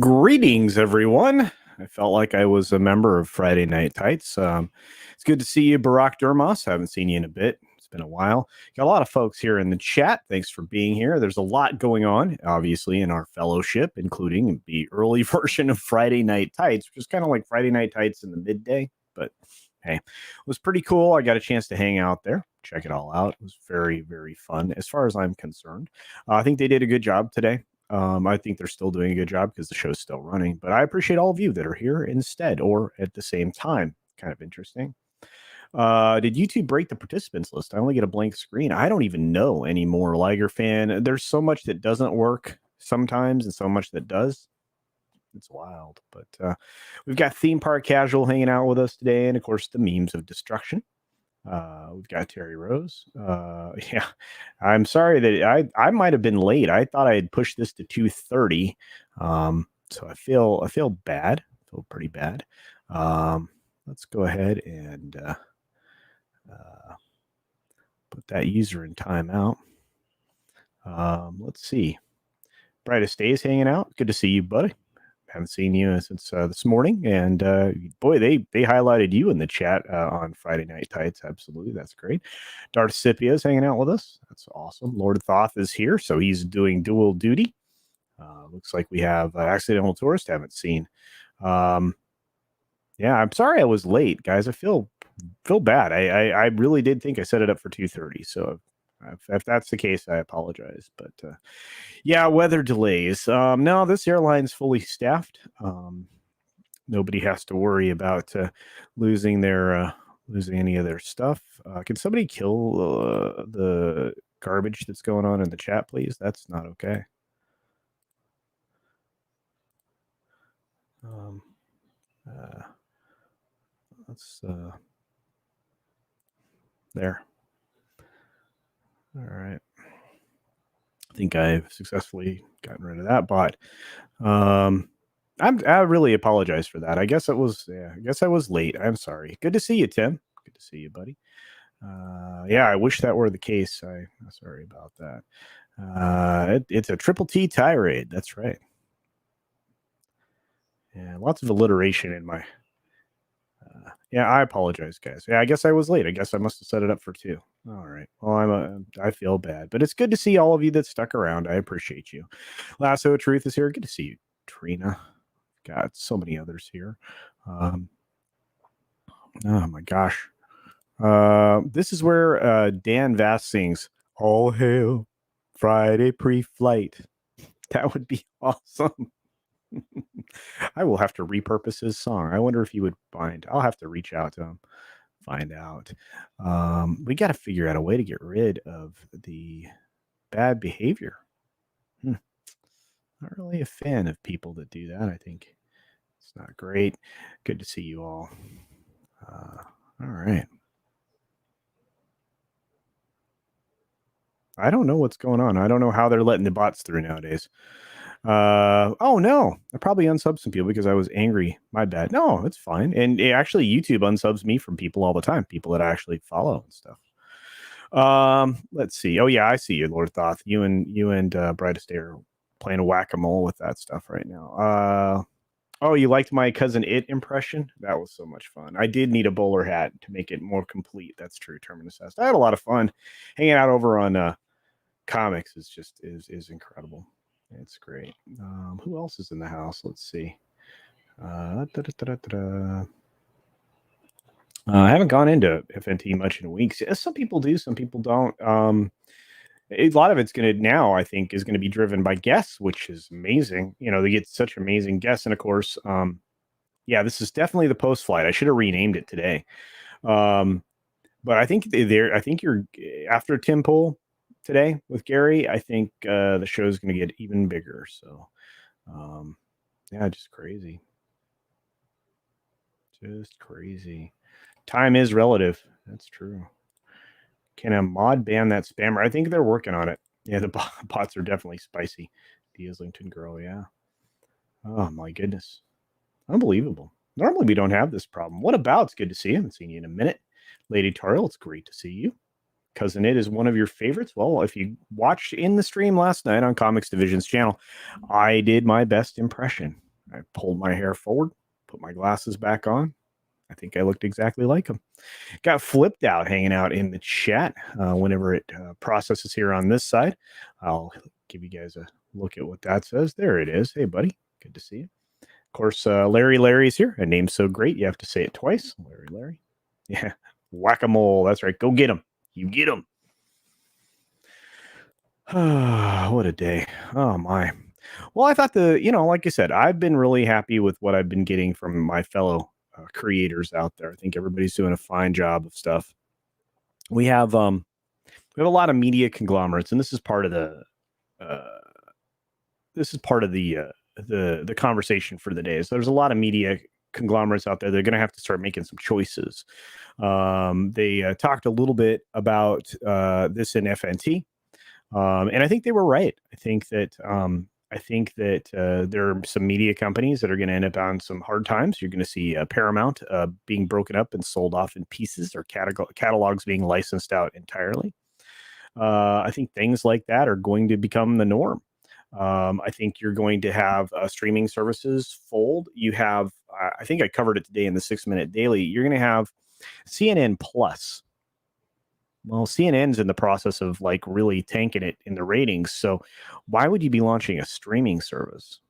Greetings, everyone. I felt like I was a member of Friday Night Tights. It's good to see you, Barack Durmas. I haven't seen you in a bit. It's been a while. Got a lot of folks here in the chat. Thanks for being here. There's a lot going on, obviously, in our fellowship, including the early version of Friday Night Tights, which is kind of like Friday Night Tights in the midday. But hey, it was pretty cool. I got a chance to hang out there. Check it all out. It was very, very fun as far as I'm concerned. I think they did a good job today. I think they're still doing a good job because the show's still running. But I appreciate all of you that are here instead or at the same time. Kind of interesting. Did YouTube break the participants list? I only get a blank screen. I don't even know anymore, Liger fan. There's so much that doesn't work sometimes and so much that does. It's wild. But we've got Theme Park Casual hanging out with us today. And, of course, the memes of destruction. We've got Terry Rose. Yeah, I'm sorry that I might have been late. I thought I had pushed this to 2:30. So I feel bad. I feel pretty bad. Let's go ahead and put that user in timeout. Let's see. Brightest Days hanging out. Good to see you, buddy. Haven't seen you since this morning, and boy, they highlighted you in the chat on Friday Night Tights. Absolutely, that's great. Darth Scipio is hanging out with us. That's awesome. Lord Thoth is here, so he's doing dual duty. Looks like we have Accidental Tourist. Haven't seen. Yeah, I'm sorry I was late, guys. I feel bad. I really did think I set it up for 2:30, so. If that's the case, I apologize. But yeah, weather delays. No, this airline's fully staffed. Nobody has to worry about losing any of their stuff. Can somebody kill the garbage that's going on in the chat, please? That's not okay. Let's there. All right. I think I've successfully gotten rid of that bot. I really apologize for that. I guess I was late. I'm sorry. Good to see you, Tim. Good to see you, buddy. Yeah, I wish that were the case. I'm sorry about that. It's a triple T tirade. That's right. Yeah, lots of alliteration in my. Yeah, I apologize, guys. Yeah, I guess I was late. I guess I must have set it up for 2. All right. Well, I feel bad, but it's good to see all of you that stuck around. I appreciate you. Lasso of Truth is here. Good to see you, Trina. Got so many others here. Oh my gosh. This is where Dan Vass sings "All Hail Friday Pre-Flight." That would be awesome. I will have to repurpose his song. I wonder if he would mind. I'll have to reach out to him, find out. We got to figure out a way to get rid of the bad behavior. Not really a fan of people that do that. I think it's not great. Good to see you all. All right. I don't know what's going on. I don't know how they're letting the bots through nowadays. Oh no, I probably unsubbed some people because I was angry. My bad. No, it's fine. And actually, YouTube unsubs me from people all the time, people that I actually follow and stuff. Let's see. Oh yeah, I see you, Lord Thoth. You and Brightest Day are playing whack-a-mole with that stuff right now. Oh, you liked my Cousin It impression? That was so much fun. I did need a bowler hat to make it more complete. That's true. Terminus Est. I had a lot of fun hanging out over on comics. Is incredible. It's great. Who else is in the house? Let's see. I haven't gone into FNT much in weeks. Some people do, some people don't. A lot of it's I think, is going to be driven by guests, which is amazing. They get such amazing guests. And of course, yeah, this is definitely the post flight. I should have renamed it today. But I think you're after Tim Pool today with Gary. I think the show is going to get even bigger. So, yeah, just crazy. Just crazy. Time is relative. That's true. Can a mod ban that spammer? I think they're working on it. Yeah, the bots are definitely spicy. The Islington girl, yeah. Oh, my goodness. Unbelievable. Normally, we don't have this problem. What about? It's good to see you. I haven't seen you in a minute. Lady Tariel, it's great to see you. Cousin It is one of your favorites. Well, if you watched in the stream last night on Comics Division's channel, I did my best impression. I pulled my hair forward, put my glasses back on. I think I looked exactly like him. Got flipped out hanging out in the chat. Whenever it processes here on this side, I'll give you guys a look at what that says. There it is. Hey, buddy. Good to see you. Of course, Larry's here. A name so great, you have to say it twice. Larry. Yeah. Whack-a-mole. That's right. Go get him. You get him. What a day. Oh, my. Well, I thought like I said, I've been really happy with what I've been getting from my fellow creators out there. I think everybody's doing a fine job of stuff. We have a lot of media conglomerates, and this is part of the conversation for the day. So there's a lot of media conglomerates out there. They're going to have to start making some choices. They talked a little bit about this in FNT, and I think they were right. I think that there are some media companies that are going to end up on some hard times. You're going to see Paramount being broken up and sold off in pieces, or catalogs being licensed out entirely. I think things like that are going to become the norm. I think you're going to have streaming services fold. You have, I think I covered it today in the 6-Minute Daily. You're going to have CNN Plus. Well, CNN's in the process of like really tanking it in the ratings. So why would you be launching a streaming service?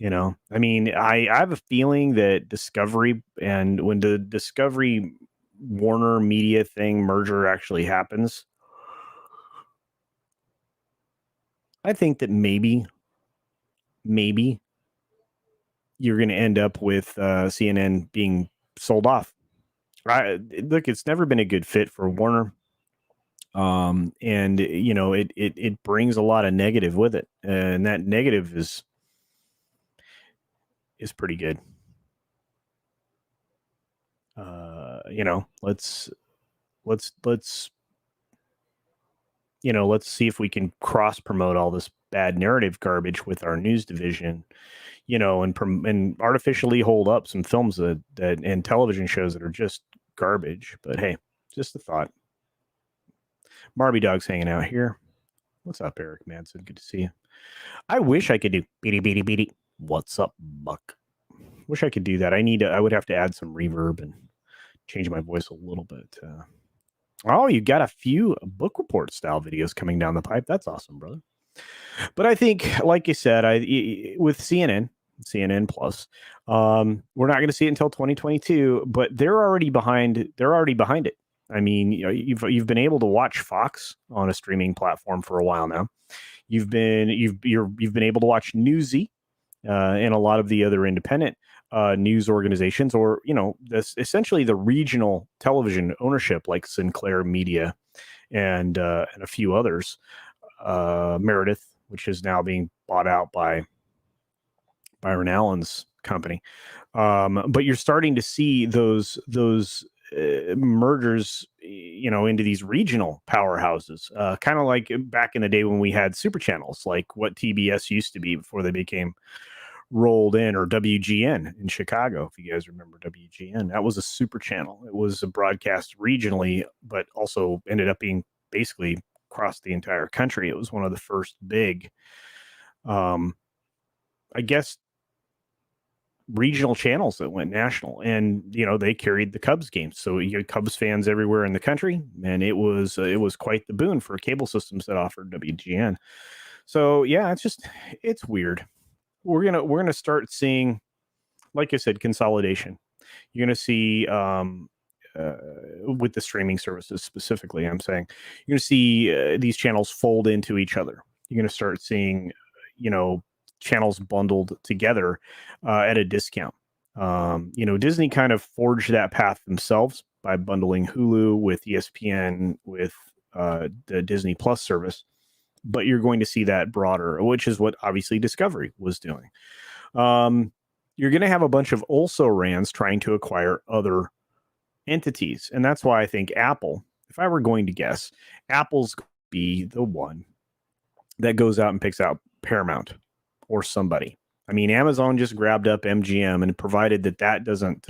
I mean, I have a feeling that Discovery, and when the Discovery Warner Media thing merger actually happens, I think that maybe you're going to end up with CNN being sold off. Look, it's never been a good fit for Warner. And it brings a lot of negative with it, and that negative is pretty good. Let's see if we can cross promote all this bad narrative garbage with our news division, and artificially hold up some films that and television shows that are just garbage. But hey, just a thought. Barbie Dog's hanging out here. What's up, Eric Manson? Good to see you. I wish I could do beady beady beady. What's up, Buck? Wish I could do that. I would have to add some reverb and change my voice a little bit. Oh, you got a few book report style videos coming down the pipe. That's awesome, brother. But I think, like you said, with CNN Plus, we're not going to see it until 2022. But they're already behind. They're already behind it. I mean, you've been able to watch Fox on a streaming platform for a while now. You've been able to watch Newsy and a lot of the other independent news organizations, or this essentially the regional television ownership like Sinclair Media and a few others, Meredith, which is now being bought out by Byron Allen's company. But you're starting to see those mergers, into these regional powerhouses, kind of like back in the day when we had super channels, like what TBS used to be before they became rolled in, or WGN in Chicago. If you guys remember WGN, that was a super channel. It was a broadcast regionally, but also ended up being basically across the entire country. It was one of the first big, I guess, regional channels that went national, and they carried the Cubs games, so you had Cubs fans everywhere in the country, and it was quite the boon for cable systems that offered WGN. So yeah, it's weird. We're gonna start seeing, like I said, consolidation. You're gonna see with the streaming services specifically. I'm saying you're gonna see these channels fold into each other. You're gonna start seeing, channels bundled together at a discount. Disney kind of forged that path themselves by bundling Hulu with ESPN with the Disney Plus service. But you're going to see that broader, which is what obviously Discovery was doing. You're going to have a bunch of also-rans trying to acquire other entities. And that's why I think Apple, if I were going to guess, Apple's going to be the one that goes out and picks out Paramount or somebody. I mean, Amazon just grabbed up MGM, and provided that doesn't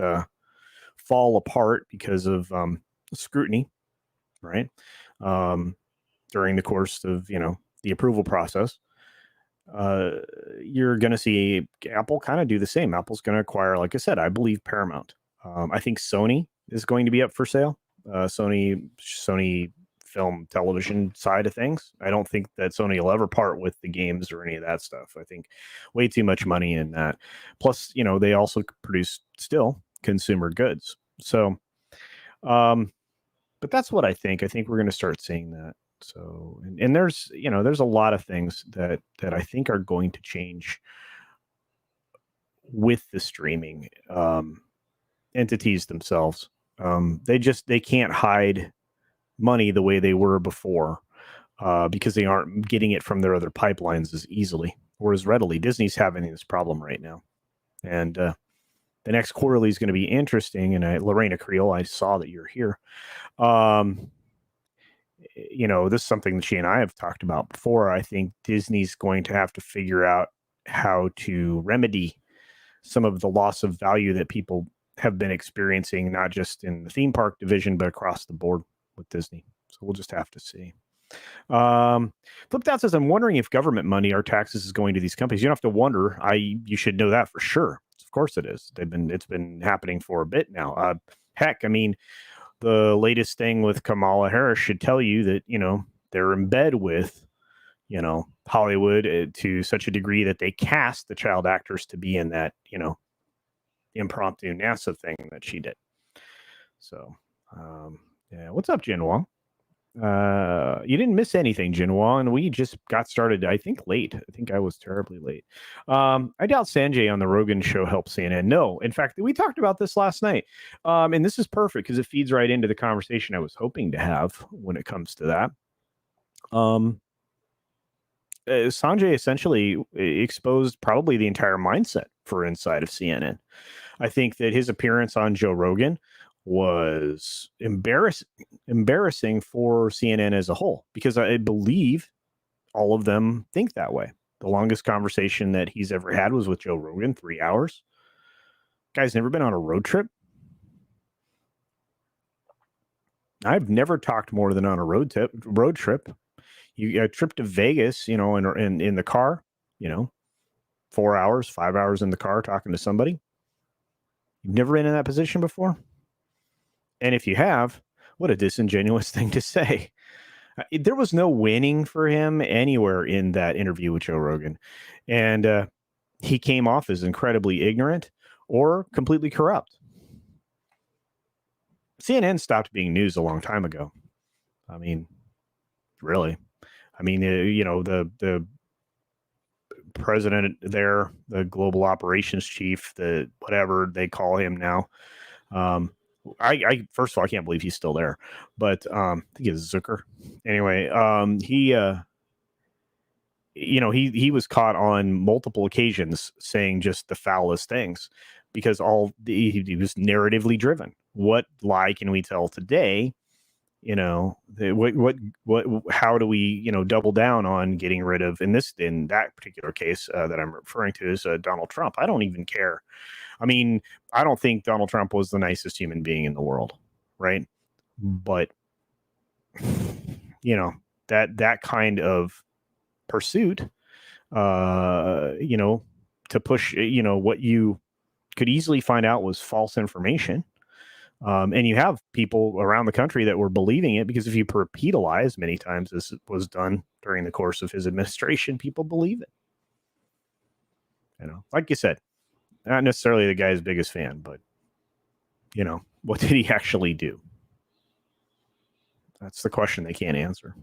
fall apart because of scrutiny, right? During the course of, the approval process, you're going to see Apple kind of do the same. Apple's going to acquire, like I said, I believe Paramount. I think Sony is going to be up for sale. Sony film television side of things. I don't think that Sony will ever part with the games or any of that stuff. I think way too much money in that. Plus, they also produce still consumer goods. So, but that's what I think. I think we're going to start seeing that. So, and there's a lot of things that I think are going to change with the streaming entities themselves. They can't hide money the way they were before because they aren't getting it from their other pipelines as easily or as readily. Disney's having this problem right now, and the next quarterly is going to be interesting. And Lorena Creel, I saw that you're here. This is something that she and I have talked about before. I think Disney's going to have to figure out how to remedy some of the loss of value that people have been experiencing, not just in the theme park division, but across the board with Disney. So we'll just have to see. Flipped Out says, I'm wondering if government money or taxes is going to these companies. You don't have to wonder. You should know that for sure. Of course it is. It's been happening for a bit now. Heck, I mean, the latest thing with Kamala Harris should tell you that, they're in bed with, Hollywood to such a degree that they cast the child actors to be in that, impromptu NASA thing that she did. So, yeah. What's up, Jin Wong? You didn't miss anything, Jin Wong. We just got started, I think, late. I think I was terribly late. I doubt Sanjay on the Rogan show helped CNN. No, in fact, we talked about this last night. And this is perfect because it feeds right into the conversation I was hoping to have when it comes to that. Sanjay essentially exposed probably the entire mindset for inside of CNN. I think that his appearance on Joe Rogan was embarrassing for CNN as a whole, because I believe all of them think that way. The longest conversation that he's ever had was with Joe Rogan, 3 hours. Guy's never been on a road trip. I've never talked more than on a road trip. A trip to Vegas, in the car, 4 hours, 5 hours in the car talking to somebody. You've never been in that position before? And if you have, what a disingenuous thing to say. There was no winning for him anywhere in that interview with Joe Rogan. And he came off as incredibly ignorant or completely corrupt. CNN stopped being news a long time ago. I mean, really. I mean, the president there, the global operations chief, the whatever they call him now. I first of all, I can't believe he's still there, but I think it's Zucker. Anyway, he was caught on multiple occasions saying just the foulest things because he was narratively driven. What lie can we tell today? How do we, double down on getting rid of, in that particular case that I'm referring to is Donald Trump. I don't even care. I mean, I don't think Donald Trump was the nicest human being in the world, right? But, that kind of pursuit, to push, what you could easily find out was false information. And you have people around the country that were believing it because if you repeat a lie as many times as was done during the course of his administration, people believe it. Like you said, not necessarily the guy's biggest fan, but, what did he actually do? That's the question they can't answer.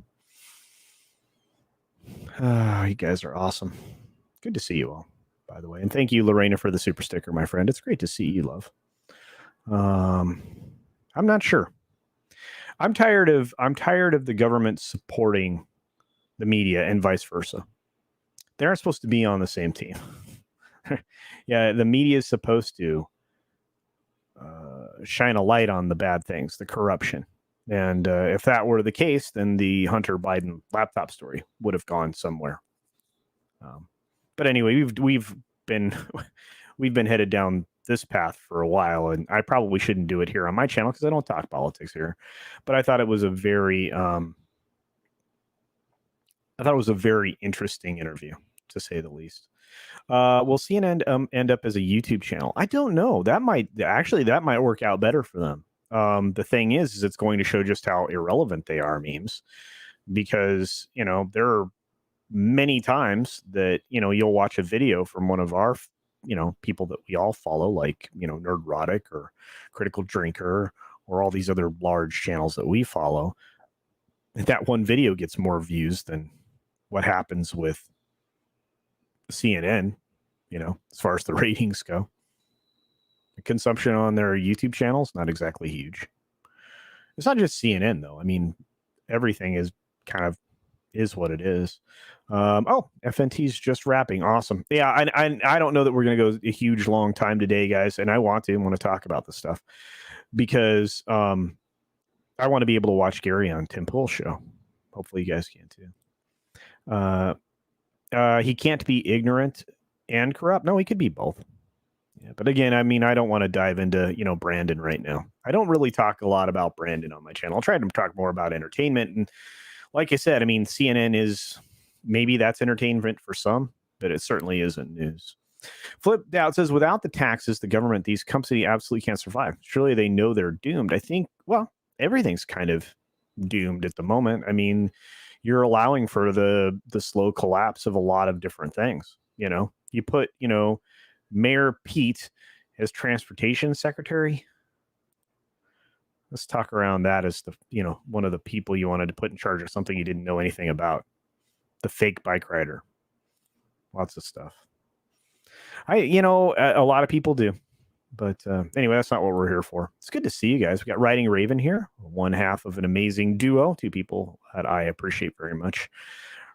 You guys are awesome. Good to see you all, by the way. And thank you, Lorena, for the super sticker, my friend. It's great to see you, love. I'm not sure. I'm tired of the government supporting the media and vice versa. They aren't supposed to be on the same team. Yeah, the media is supposed to shine a light on the bad things, the corruption. And if that were the case, then the Hunter Biden laptop story would have gone somewhere. But anyway, we've been headed down this path for a while, and I probably shouldn't do it here on my channel because I don't talk politics here. But I thought it was a very interesting interview. to say the least. Will CNN end up as a YouTube channel? I don't know. That might work out better for them. The thing is it's going to show just how irrelevant they are, memes, because there are many times that you'll watch a video from one of our people that we all follow, like Nerdrotic or Critical Drinker or all these other large channels that we follow. That one video gets more views than what happens with CNN, as far as the ratings go. The consumption on their YouTube channels, not exactly huge. It's not just CNN though. I mean, everything is what it is. FNT's just wrapping. Awesome. Yeah, I don't know that we're going to go a huge long time today, guys, and I want to talk about this stuff because I want to be able to watch Gary on Tim Pool's show. Hopefully you guys can too. He can't be ignorant and corrupt. No, he could be both. Yeah, but again, I mean, I don't want to dive into, Brandon right now. I don't really talk a lot about Brandon on my channel. I'll try to talk more about entertainment. And like I said, I mean, CNN is, maybe that's entertainment for some, but it certainly isn't news. Flipped out says, without the taxes, the government, these companies absolutely can't survive. Surely they know they're doomed. I think, well, everything's kind of doomed at the moment. I mean, you're allowing for the slow collapse of a lot of different things. You put, Mayor Pete as transportation secretary. Let's talk around that as the, one of the people you wanted to put in charge of something you didn't know anything about. The fake bike rider. Lots of stuff. A lot of people do. But anyway, that's not what we're here for. It's good to see you guys. We got Riding Raven here, one half of an amazing duo, two people that I appreciate very much.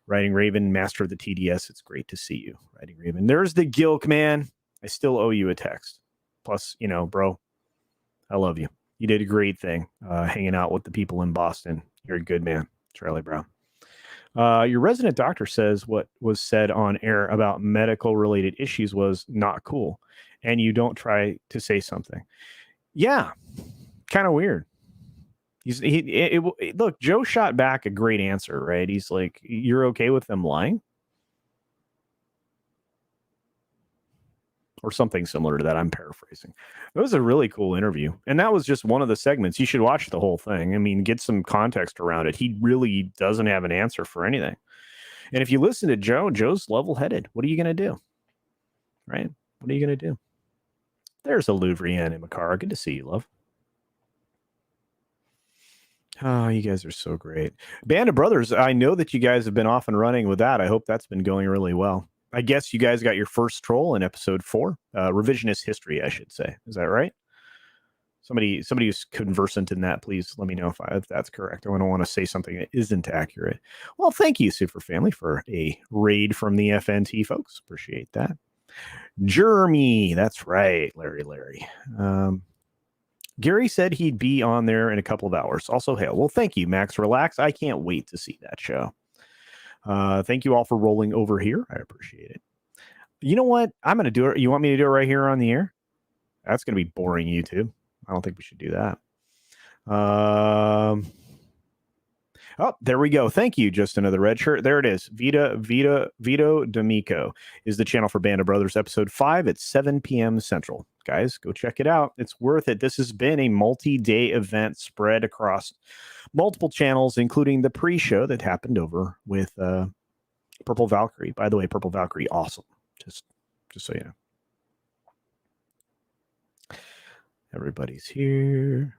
Riding Raven, master of the TDS. It's great to see you, Riding Raven. There's the Gilk, man. I still owe you a text. Plus, bro, I love you. You did a great thing hanging out with the people in Boston. You're a good man, Charlie Brown. Your resident doctor says what was said on air about medical related issues was not cool. And you don't try to say something. Yeah, kind of weird. Look, Joe shot back a great answer, right? He's like, you're okay with them lying? Or something similar to that. I'm paraphrasing. It was a really cool interview. And that was just one of the segments. You should watch the whole thing. I mean, get some context around it. He really doesn't have an answer for anything. And if you listen to Joe's level-headed. What are you going to do? Right? What are you going to do? There's a Louvrienne and Makara. Good to see you, love. Oh, you guys are so great. Band of Brothers, I know that you guys have been off and running with that. I hope that's been going really well. I guess you guys got your first troll in episode 4. Revisionist history, I should say. Is that right? Somebody who's conversant in that, please let me know if that's correct. I don't want to say something that isn't accurate. Well, thank you, Super Family, for a raid from the FNT, folks. Appreciate that. Jeremy, that's right, Larry. Gary said he'd be on there in a couple of hours. Also, hail. Well, thank you, Max. Relax. I can't wait to see that show. Thank you all for rolling over here. I appreciate it. You know what? I'm going to do it. You want me to do it right here on the air? That's going to be boring, YouTube. I don't think we should do that. Oh, there we go. Thank you. Just another red shirt. There it is. Vito D'Amico is the channel for Band of Brothers, episode 5 at 7 p.m. Central. Guys, go check it out. It's worth it. This has been a multi-day event spread across multiple channels, including the pre-show that happened over with Purple Valkyrie. By the way, Purple Valkyrie, awesome. Just so you know. Everybody's here.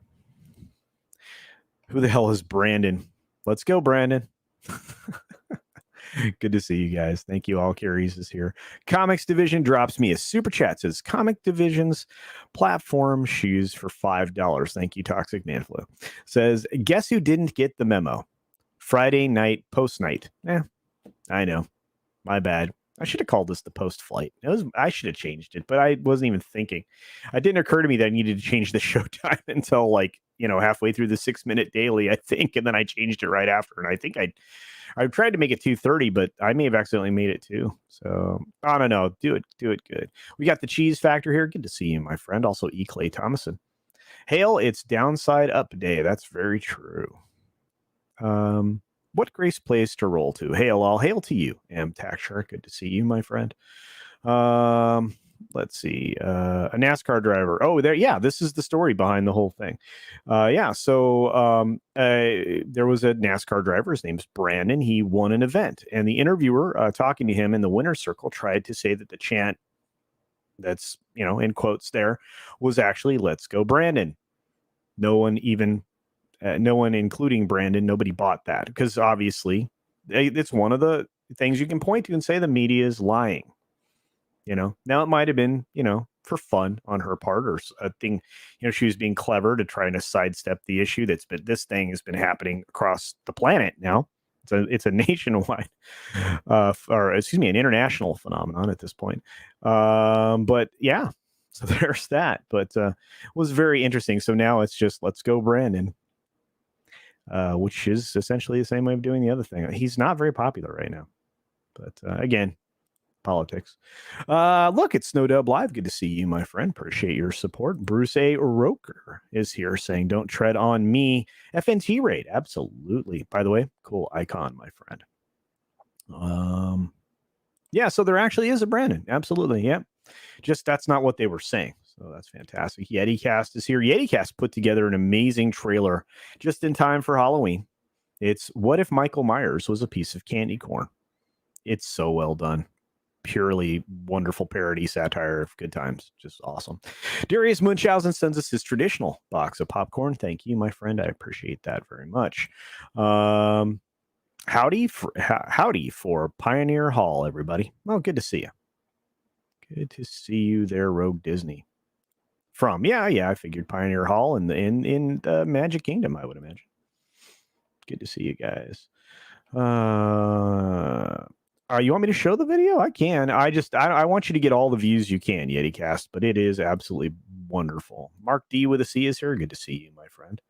Who the hell is Brandon? Let's go, Brandon. Good to see you guys. Thank you all. Carries is here. Comics Division drops me a super chat. Says Comic Division's platform shoes for $5. Thank you, Toxic Manflu. Says, guess who didn't get the memo? Friday night post night. I know. My bad. I should have called this the post flight. I should have changed it, but I wasn't even thinking. It didn't occur to me that I needed to change the show time until halfway through the 6-minute daily, I think. And then I changed it right after. And I think I tried to make it 2:30, but I may have accidentally made it 2. So I don't know. Do it good. We got the Cheese Factor here. Good to see you, my friend. Also, E. Clay Thomason. Hail, it's downside up day. That's very true. What grace place to roll to? Hail all, hail to you, M Tax Shark. Good to see you, my friend. Let's see. A NASCAR driver. Oh, there. Yeah, this is the story behind the whole thing. There was a NASCAR driver. His name's Brandon. He won an event, and the interviewer talking to him in the winner's circle tried to say that the chant that's, in quotes there, was actually "Let's go, Brandon." No one, including Brandon, nobody bought that, because obviously it's one of the things you can point to and say the media is lying. Now it might have been, for fun on her part, or a thing, she was being clever to try to sidestep the issue this thing has been happening across the planet now. It's a nationwide, an international phenomenon at this point. But yeah, so there's that. But it was very interesting. So now it's just "Let's go, Brandon," which is essentially the same way of doing the other thing. He's not very popular right now, but again, politics. Look, it's Snowdub Live. Good to see you, my friend. Appreciate your support. Bruce A. Roker is here saying, "Don't tread on me." FNT raid. Absolutely. By the way, cool icon, my friend. Yeah, so there actually is a Brandon. Absolutely. Yeah. Just that's not what they were saying. So that's fantastic. YetiCast is here. YetiCast put together an amazing trailer just in time for Halloween. It's "What if Michael Myers was a piece of candy corn?" It's so well done. Purely wonderful parody satire of good times. Just awesome. Darius Munchausen sends us his traditional box of popcorn. Thank you, my friend. I appreciate that very much. Howdy for Pioneer Hall, everybody. Oh, good to see you. Good to see you there, Rogue Disney. I figured Pioneer Hall in the Magic Kingdom, I would imagine. Good to see you guys. You want me to show the video? I can. I want you to get all the views you can, YetiCast, but it is absolutely wonderful. Mark D with a C is here. Good to see you, my friend.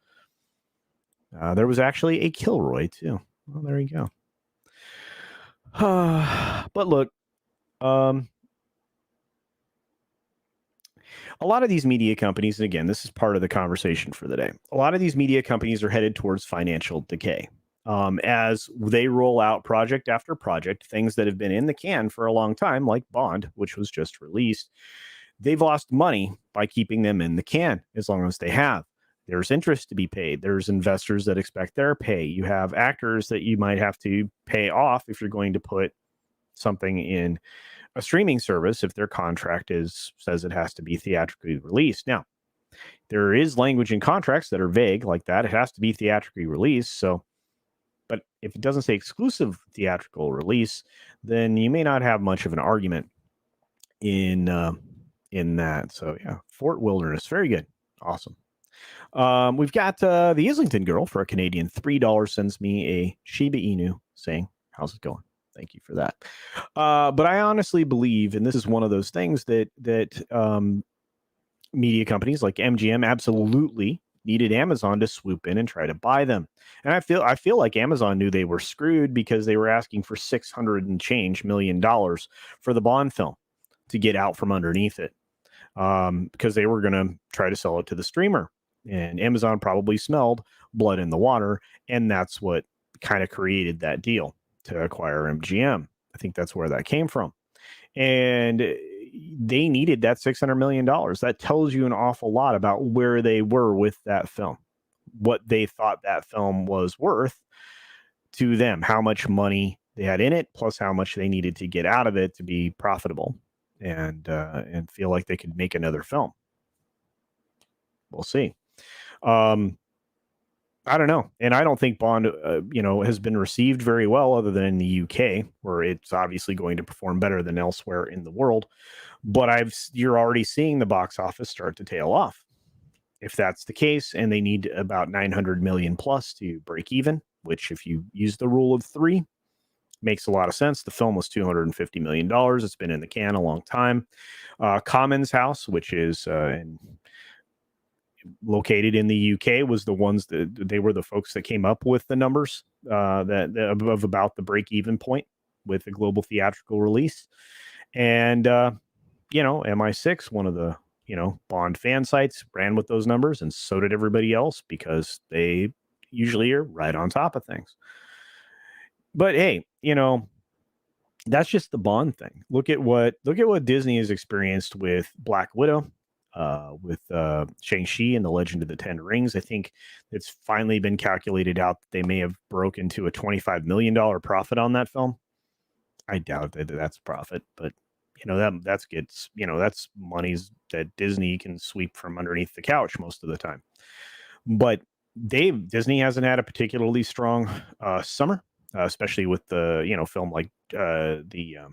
There was actually a Kilroy too. Well, there you go. But look, a lot of these media companies, and again, this is part of the conversation for the day. A lot of these media companies are headed towards financial decay. As they roll out project after project, things that have been in the can for a long time, like Bond, which was just released, they've lost money by keeping them in the can as long as they have. There's interest to be paid. There's investors that expect their pay. You have actors that you might have to pay off if you're going to put something in a streaming service, if their contract says it has to be theatrically released. Now, there is language in contracts that are vague like that. It has to be theatrically released. But if it doesn't say exclusive theatrical release, then you may not have much of an argument in that. So yeah, Fort Wilderness, very good, awesome. We've got the Islington girl for a Canadian $3 sends me a Shiba Inu saying, "How's it going?" Thank you for that. But I honestly believe, and this is one of those things that media companies like MGM absolutely needed Amazon to swoop in and try to buy them. And I feel like Amazon knew they were screwed because they were asking for $600 and change million for the Bond film to get out from underneath it, because they were going to try to sell it to the streamer. And Amazon probably smelled blood in the water, and that's what kind of created that deal to acquire MGM. I think that's where that came from. And they needed that $600 million. That tells you an awful lot about where they were with that film, what they thought that film was worth to them, how much money they had in it, plus how much they needed to get out of it to be profitable and feel like they could make another film. We'll see. I don't know. And I don't think Bond, has been received very well other than in the UK, where it's obviously going to perform better than elsewhere in the world. But you're already seeing the box office start to tail off. If that's the case, and they need about 900 million plus to break even, which if you use the rule of three, makes a lot of sense. The film was $250 million. It's been in the can a long time. Commons House, which is located in the UK, was the ones that they were the folks that came up with the numbers of about the break-even point with the global theatrical release. And MI6, one of the Bond fan sites, ran with those numbers, and so did everybody else, because they usually are right on top of things. But hey, that's just the Bond thing. Look at what Disney has experienced with Black Widow, with Shang-Chi and the Legend of the Ten Rings. I think it's finally been calculated out that they may have broken to a $25 million profit on that film. I doubt that that's profit, but that's monies that Disney can sweep from underneath the couch most of the time. But Disney hasn't had a particularly strong summer, especially with the film like the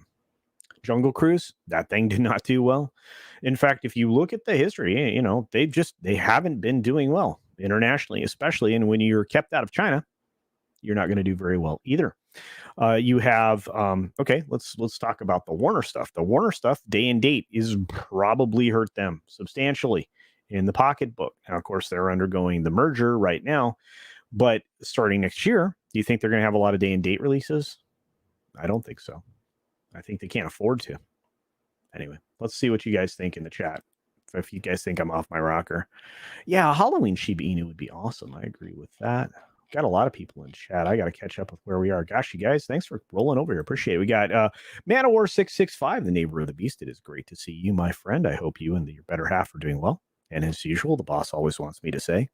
Jungle Cruise. That thing did not do well. In fact, if you look at the history, they haven't been doing well internationally, especially, and when you're kept out of China, you're not going to do very well either. You have okay. Let's talk about the Warner stuff. The Warner stuff, day and date, is probably hurt them substantially in the pocketbook. Now, of course, they're undergoing the merger right now, but starting next year, do you think they're going to have a lot of day and date releases? I don't think so. I think they can't afford to. Anyway, let's see what you guys think in the chat. If you guys think I'm off my rocker, yeah, Halloween Shiba Inu would be awesome. I agree with that. Got a lot of people in chat. I got to catch up with where we are. Gosh, you guys, thanks for rolling over here. Appreciate it. We got Manowar 665, the neighbor of the beast. It is great to see you, my friend. I hope you and your better half are doing well. And as usual, the boss always wants me to say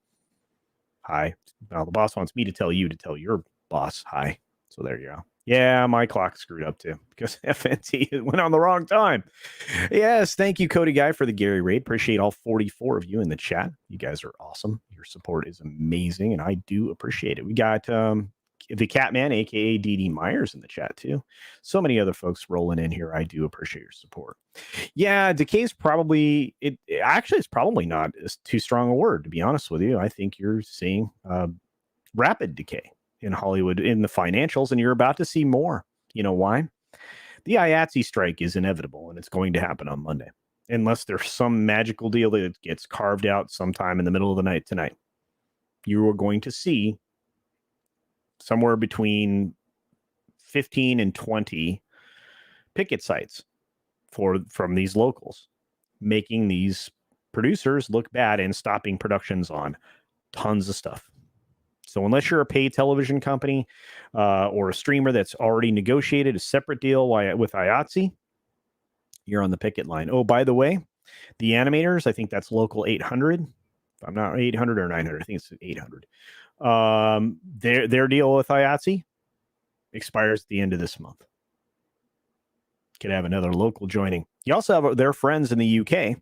hi. Now, the boss wants me to tell you to tell your boss hi. So there you go. Yeah, my clock screwed up too because FNT went on the wrong time. Yes, thank you, Cody Guy, for the Gary raid. Appreciate all 44 of you in the chat. You guys are awesome. Your support is amazing, and I do appreciate it. We got the Catman, aka DD Myers, in the chat too. So many other folks rolling in here. I do appreciate your support. Yeah, decay is probably it's probably not too strong a word, to be honest with you. I think you're seeing rapid decay in Hollywood in the financials, and you're about to see more. You know why? The IATSE strike is inevitable, and it's going to happen on Monday, unless there's some magical deal that gets carved out sometime in the middle of the night tonight. You are going to see somewhere between 15 and 20 picket sites from these locals, making these producers look bad and stopping productions on tons of stuff. So unless you're a paid television company or a streamer that's already negotiated a separate deal with IATSE, you're on the picket line. Oh, by the way, the animators, I think that's local 800. If I'm not 800 or 900, I think it's 800. Their deal with IATSE expires at the end of this month. Could have another local joining. You also have their friends in the UK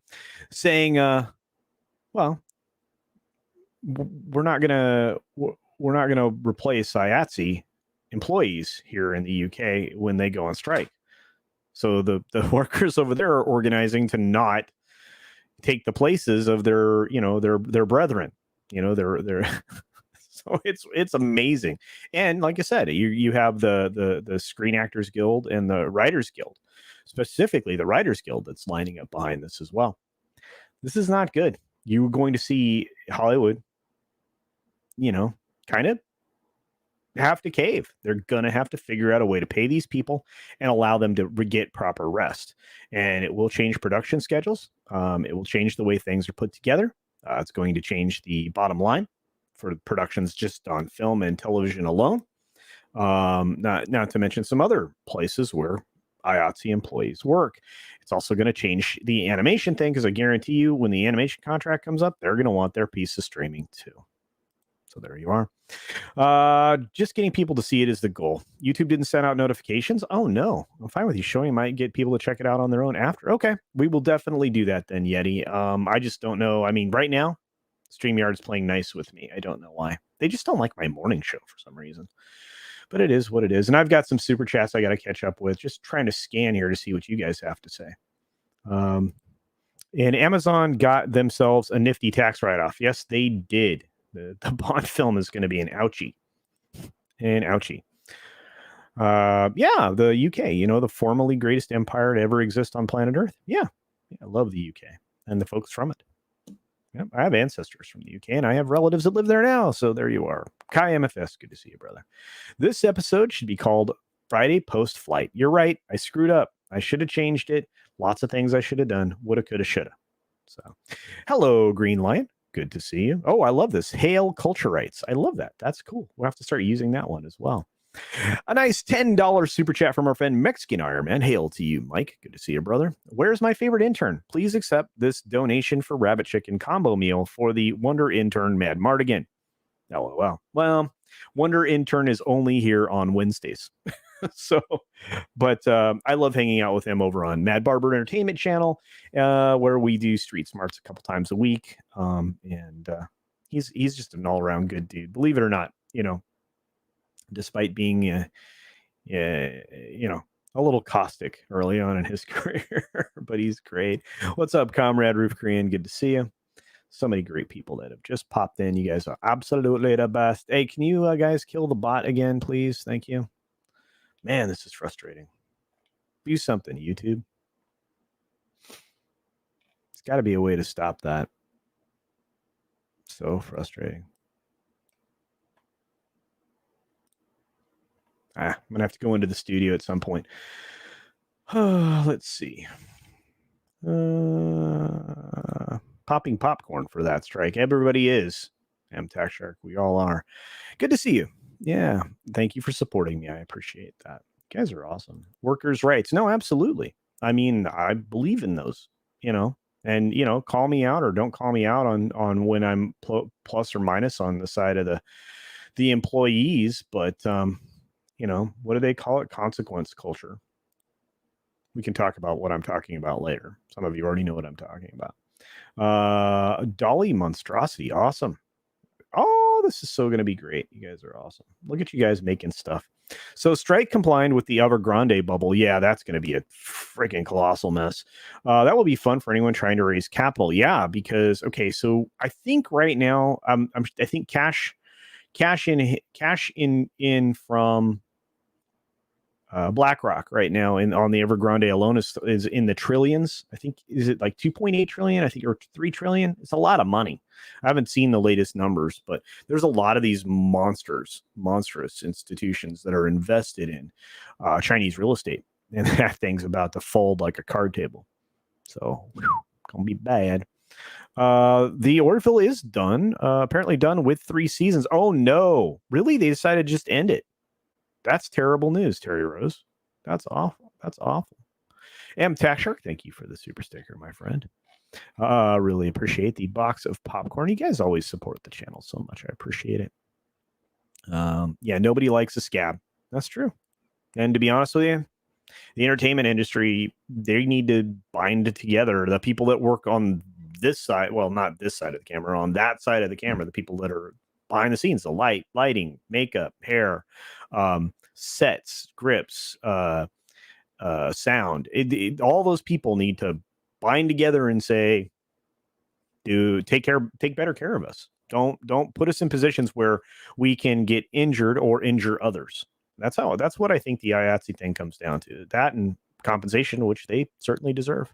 saying, well, we're not gonna replace IATSE employees here in the UK when they go on strike. So the workers over there are organizing to not take the places of their brethren. So it's amazing. And like I said, you have the Screen Actors Guild and the Writers Guild, specifically the Writers Guild, that's lining up behind this as well. This is not good. You're going to see Hollywood, kind of have to cave. They're going to have to figure out a way to pay these people and allow them to get proper rest. And it will change production schedules. It will change the way things are put together. It's going to change the bottom line for productions just on film and television alone. Not to mention some other places where IATSE employees work. It's also going to change the animation thing, because I guarantee you when the animation contract comes up, they're going to want their piece of streaming too. So there you are. Just getting people to see it is the goal. YouTube didn't send out notifications. Oh, no. I'm fine with you showing. Might get people to check it out on their own after. Okay. We will definitely do that then, Yeti. I just don't know. I mean, right now, StreamYard is playing nice with me. I don't know why. They just don't like my morning show for some reason. But it is what it is. And I've got some super chats I got to catch up with. Just trying to scan here to see what you guys have to say. And Amazon got themselves a nifty tax write-off. Yes, they did. The Bond film is going to be an ouchie. An ouchie. Yeah, the UK, the formerly greatest empire to ever exist on planet Earth. Yeah, I love the UK and the folks from it. Yep, I have ancestors from the UK, and I have relatives that live there now. So there you are. Kai MFS, good to see you, brother. This episode should be called Friday Post-Flight. You're right. I screwed up. I should have changed it. Lots of things I should have done. Woulda, coulda, shoulda. So, hello, Green Lion. Good to see you. Oh, I love this. Hail Culture Rights. I love that. That's cool. We'll have to start using that one as well. A nice $10 super chat from our friend Mexican Iron Man. Hail to you, Mike. Good to see you, brother. Where's my favorite intern? Please accept this donation for rabbit chicken combo meal for the Wonder Intern Mad Mardigan. LOL. Well, Wonder Intern is only here on Wednesdays. So, but I love hanging out with him over on Mad Barber Entertainment Channel, where we do Street Smarts a couple times a week. And he's just an all around good dude. Believe it or not, despite being, a little caustic early on in his career, but he's great. What's up, Comrade Roof Korean? Good to see you. So many great people that have just popped in. You guys are absolutely the best. Hey, can you guys kill the bot again, please? Thank you. Man, this is frustrating. Do something, YouTube. There's got to be a way to stop that. So frustrating. I'm going to have to go into the studio at some point. Let's see. Popping popcorn for that strike. Everybody is. Tax Shark. We all are. Good to see you. Yeah. Thank you for supporting me. I appreciate that. You guys are awesome. Workers' rights. No, absolutely. I mean, I believe in those, and, call me out or don't call me out on when I'm plus or minus on the side of the employees. But, what do they call it? Consequence culture. We can talk about what I'm talking about later. Some of you already know what I'm talking about. Dolly Monstrosity. Awesome. Oh, this is so going to be great. You guys are awesome. Look at you guys making stuff. So strike compliant with the Evergrande bubble. Yeah, that's going to be a freaking colossal mess. That will be fun for anyone trying to raise capital. Yeah, because, okay, so I think right now, I think cash in from BlackRock right now on the Evergrande alone is in the trillions. I think, is it like 2.8 trillion? I think, or 3 trillion. It's a lot of money. I haven't seen the latest numbers, but there's a lot of these monstrous institutions that are invested in Chinese real estate, and that thing's about to fold like a card table. So, gonna be bad. The order fill is done. Apparently done with 3 seasons. Oh no, really? They decided to just end it. That's terrible news, Terry Rose. That's awful. That's awful. Tax Shark, thank you for the super sticker, my friend. Really appreciate the box of popcorn. You guys always support the channel so much. I appreciate it. Yeah, nobody likes a scab. That's true. And to be honest with you, the entertainment industry, they need to bind together. The people that work on this side, well, not this side of the camera, on that side of the camera, the people that are behind the scenes, the lighting, makeup, hair, sets, grips, sound. All those people need to bind together and say, take better care of us. Don't put us in positions where we can get injured or injure others. That's what I think the IATSE thing comes down to. That and compensation, which they certainly deserve.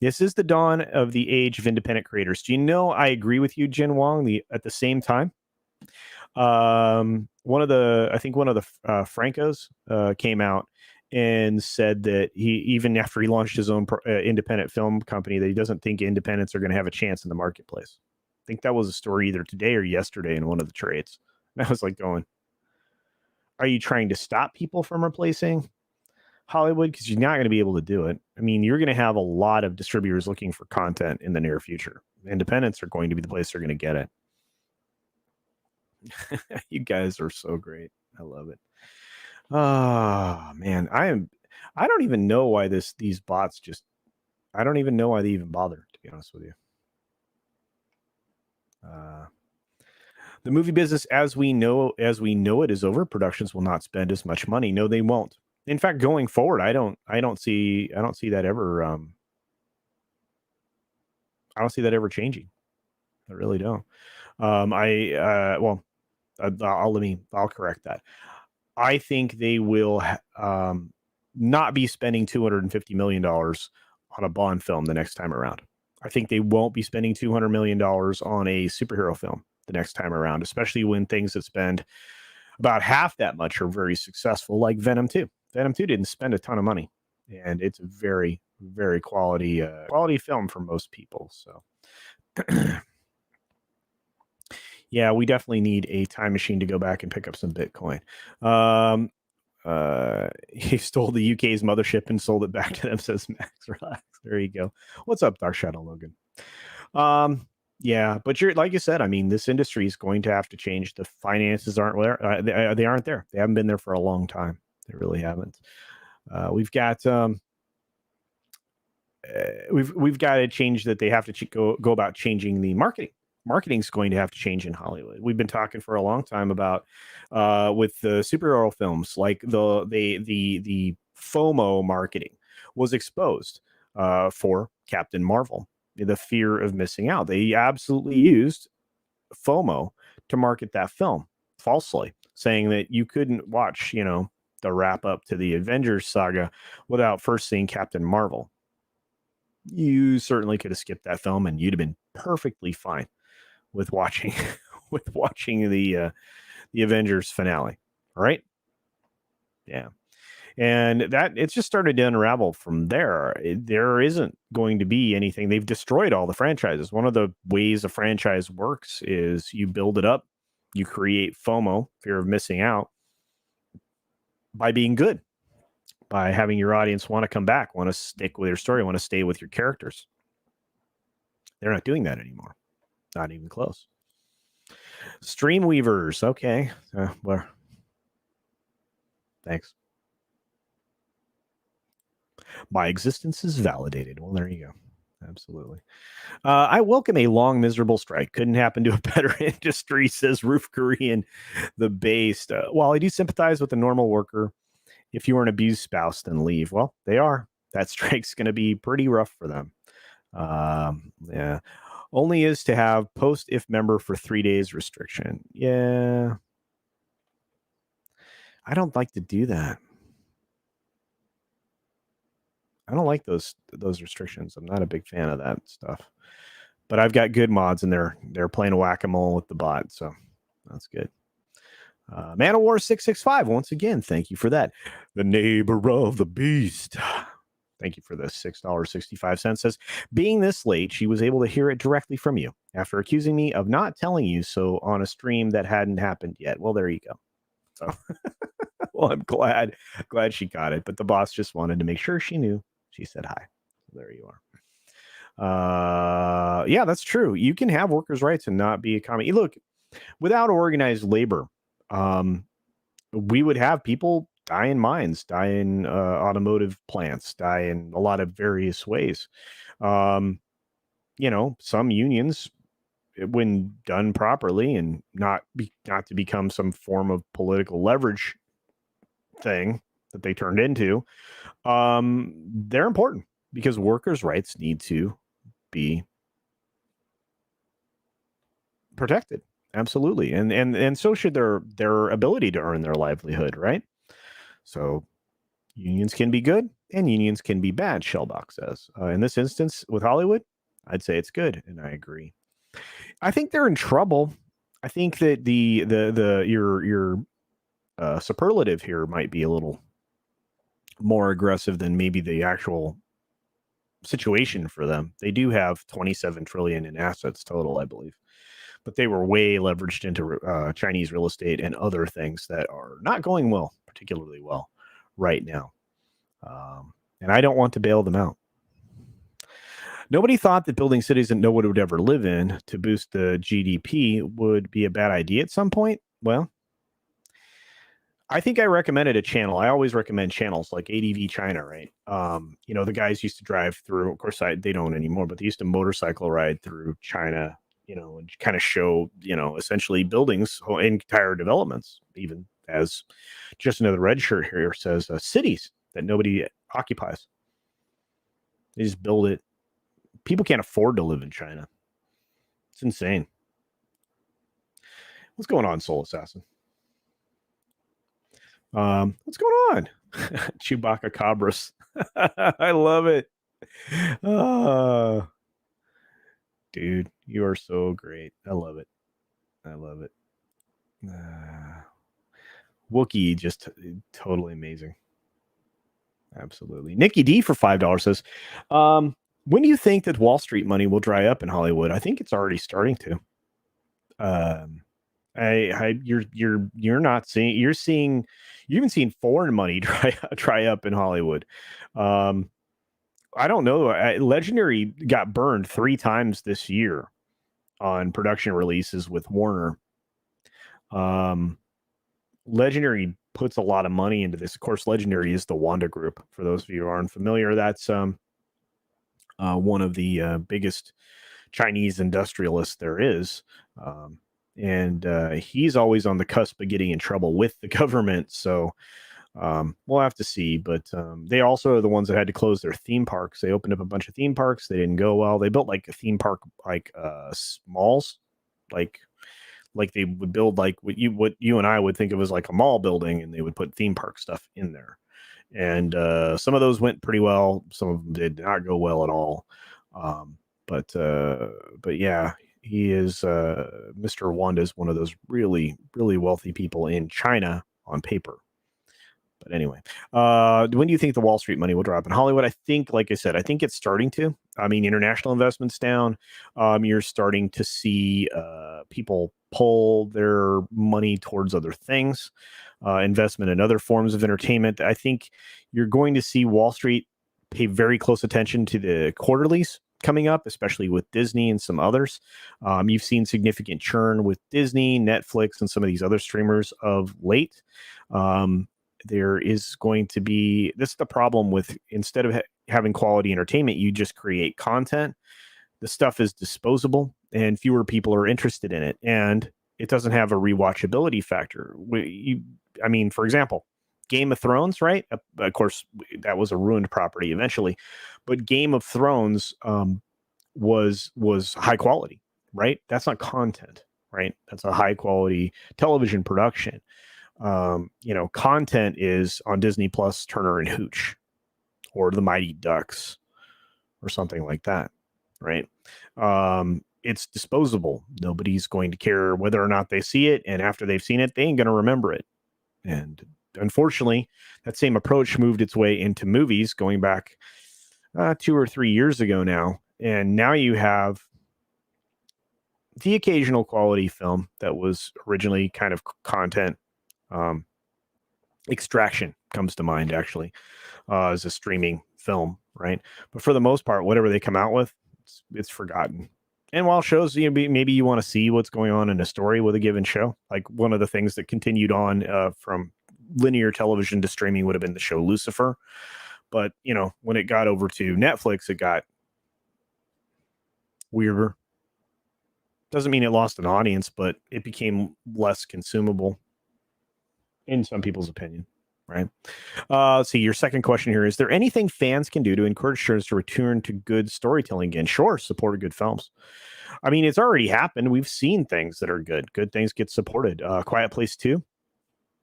This is the dawn of the age of independent creators. Do you know, I agree with you, Jin Wong. At the same time, one of the Francos came out and said that he, even after he launched his own independent film company, that he doesn't think independents are going to have a chance in the marketplace. I think that was a story either today or yesterday in one of the trades. And I was like going, are you trying to stop people from replacing Hollywood? Because you're not going to be able to do it. I mean, you're going to have a lot of distributors looking for content in the near future. Independents are going to be the place they're going to get it. You guys are so great. I love it. Oh man, I don't even know why these bots I don't even know why they even bother, to be honest with you. The movie business as we know it is over. Productions will not spend as much money. No, they won't. In fact, going forward, I don't see that ever I don't see that ever changing. I really don't. I'll correct that. I think they will not be spending $250 million on a Bond film the next time around. I think they won't be spending $200 million on a superhero film the next time around, especially when things that spend about half that much are very successful, like Venom 2. Venom 2 didn't spend a ton of money, and it's a very, very quality film for most people. So Yeah, we definitely need a time machine to go back and pick up some Bitcoin. Um, he stole the UK's mothership and sold it back to them, says Max. Relax. There you go. What's up, Dark Shadow Logan? Yeah, but you're like you said. I mean, this industry is going to have to change. The finances aren't there. They aren't there. They haven't been there for a long time. They really haven't. We've got we've got to change that. They have to go about changing the marketing. Marketing's going to have to change in Hollywood. We've been talking for a long time about with the superhero films, like the FOMO marketing was exposed for Captain Marvel, the fear of missing out. They absolutely used FOMO to market that film falsely, saying that you couldn't watch, the wrap up to the Avengers saga without first seeing Captain Marvel. You certainly could have skipped that film and you'd have been perfectly fine with watching with watching the Avengers finale. All right. Yeah. And that it's just started to unravel from there. There isn't going to be anything. They've destroyed all the franchises. One of the ways a franchise works is you build it up, you create FOMO, fear of missing out, by being good, by having your audience want to come back, want to stick with your story, want to stay with your characters. They're not doing that anymore. Not even close. Streamweavers. Okay. Well, thanks. My existence is validated. Well, there you go. Absolutely. I welcome a long, miserable strike. Couldn't happen to a better industry, says Roof Korean, the based. While I do sympathize with the normal worker, if you are an abused spouse, then leave. Well, they are. That strike's going to be pretty rough for them. Yeah. Only is to have post if member for 3 days restriction. Yeah. I don't like to do that. I don't like those restrictions. I'm not a big fan of that stuff. But I've got good mods and they're playing whack-a-mole with the bot, so that's good. Man of War 665, once again, thank you for that. The neighbor of the beast. Thank you for the $6.65. Says, being this late, she was able to hear it directly from you after accusing me of not telling you so on a stream that hadn't happened yet. Well, there you go. So, well, I'm glad she got it, but the boss just wanted to make sure she knew. She said hi. So there you are. Yeah, that's true. You can have workers' rights and not be a commie. Look, without organized labor, we would have people die in mines, die in automotive plants, die in a lot of various ways. Some unions, when done properly and not to become some form of political leverage thing that they turned into, they're important because workers' rights need to be protected. Absolutely. And so should their ability to earn their livelihood, right? So unions can be good and unions can be bad, Shellbach says. In this instance with Hollywood, I'd say it's good, and I agree. I think they're in trouble. I think that your superlative here might be a little more aggressive than maybe the actual situation for them. They do have 27 trillion in assets total, I believe, but they were way leveraged into Chinese real estate and other things that are not going well, particularly well right now. And I don't want to bail them out. Nobody thought that building cities that no one would ever live in to boost the GDP would be a bad idea at some point. Well, I think I recommended a channel. I always recommend channels like ADV China, right? The guys used to drive through, of course, they don't anymore, but they used to motorcycle ride through China, and kind of show, essentially buildings, entire developments, even as just another red shirt here says, cities that nobody occupies. They just build it. People can't afford to live in China. It's insane. What's going on, Soul Assassin? What's going on? Chewbacca Cabras. I love it. Dude, you are so great. I love it. Wookiee, just totally amazing. Absolutely. Nikki D for $5 says, when do you think that Wall Street money will dry up in Hollywood? I think it's already starting to. You're not seeing, you're even seeing foreign money dry up in Hollywood. Um, I don't know. Legendary got burned 3 times this year on production releases with Warner. Um, Legendary puts a lot of money into this. Of course, Legendary is the Wanda Group. For those of you who aren't familiar, that's one of the biggest Chinese industrialists there is. And he's always on the cusp of getting in trouble with the government. So we'll have to see. But they also are the ones that had to close their theme parks. They opened up a bunch of theme parks. They didn't go well. They built like a theme park, like malls, like they would build like what you and I would think of as like a mall building, and they would put theme park stuff in there. And some of those went pretty well. Some of them did not go well at all. But yeah, he is Mr. Wanda is one of those really, really wealthy people in China on paper. But anyway, when do you think the Wall Street money will drop in Hollywood? I think, like I said, I think it's starting to. I mean, international investments down. You're starting to see people pull their money towards other things, investment in other forms of entertainment. I think you're going to see Wall Street pay very close attention to the quarterlies coming up, especially with Disney and some others. You've seen significant churn with Disney, Netflix, and some of these other streamers of late. There is going to be, this is the problem with, instead of having quality entertainment, you just create content. The stuff is disposable and fewer people are interested in it. And it doesn't have a rewatchability factor. I mean, for example, Game of Thrones, right? Of course, that was a ruined property eventually, but Game of Thrones was high quality, right? That's not content, right? That's a high quality television production. Content is on Disney Plus, Turner and Hooch, or The Mighty Ducks, or something like that, right? It's disposable. Nobody's going to care whether or not they see it, and after they've seen it, they ain't going to remember it. And unfortunately, that same approach moved its way into movies going back 2 or 3 years ago now, and now you have the occasional quality film that was originally kind of content. Extraction comes to mind, actually, as a streaming film, right? But for the most part, whatever they come out with, it's forgotten. And while shows, maybe you want to see what's going on in a story with a given show, like one of the things that continued on from linear television to streaming would have been the show Lucifer. But, when it got over to Netflix, it got weirder. Doesn't mean it lost an audience, but it became less consumable in some people's opinion, right? Let's see, your second question here. Is there anything fans can do to encourage shows to return to good storytelling again? Sure, support good films. I mean, it's already happened. We've seen things that are good. Good things get supported. Quiet Place 2,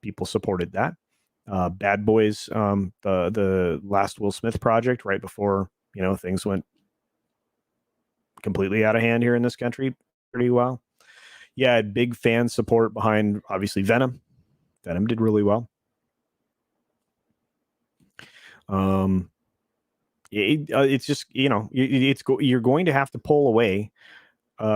people supported that. Bad Boys, the last Will Smith project, right before, things went completely out of hand here in this country pretty well. Yeah, big fan support behind, obviously, Venom. Venom did really well. It's just, you're going to have to pull away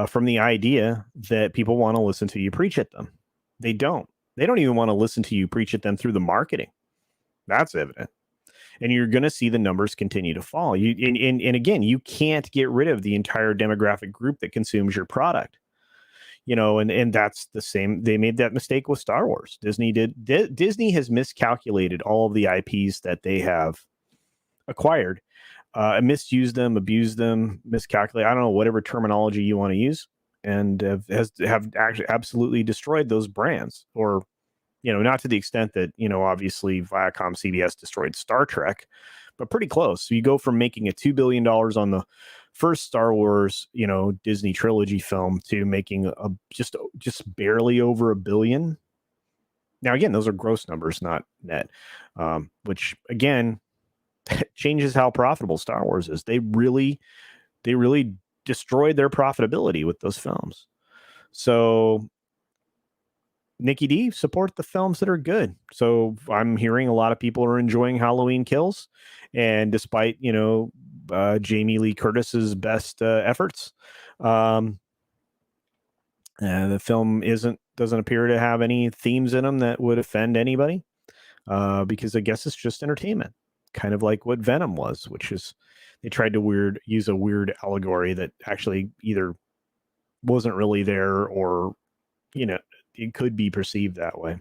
from the idea that people want to listen to you preach at them. They don't even want to listen to you preach at them through the marketing. That's evident. And you're going to see the numbers continue to fall. And again, you can't get rid of the entire demographic group that consumes your product. And that's the same. They made that mistake with Star Wars. Disney has miscalculated all of the IPs that they have acquired, misused them, abused them, miscalculated. I don't know, whatever terminology you want to use, and have actually absolutely destroyed those brands. Or, not to the extent that, obviously Viacom CBS destroyed Star Trek, but pretty close. So you go from making a $2 billion on the first Star Wars, Disney trilogy film to making just barely over $1 billion. Now, again, those are gross numbers, not net, which again changes how profitable Star Wars is. They really destroyed their profitability with those films. So Nikki D, support the films that are good. So I'm hearing a lot of people are enjoying Halloween Kills, and despite Jamie Lee Curtis's best efforts, The film doesn't appear to have any themes in them that would offend anybody, because I guess it's just entertainment, kind of like what Venom was, which is they tried to use a weird allegory that actually either wasn't really there or it could be perceived that way.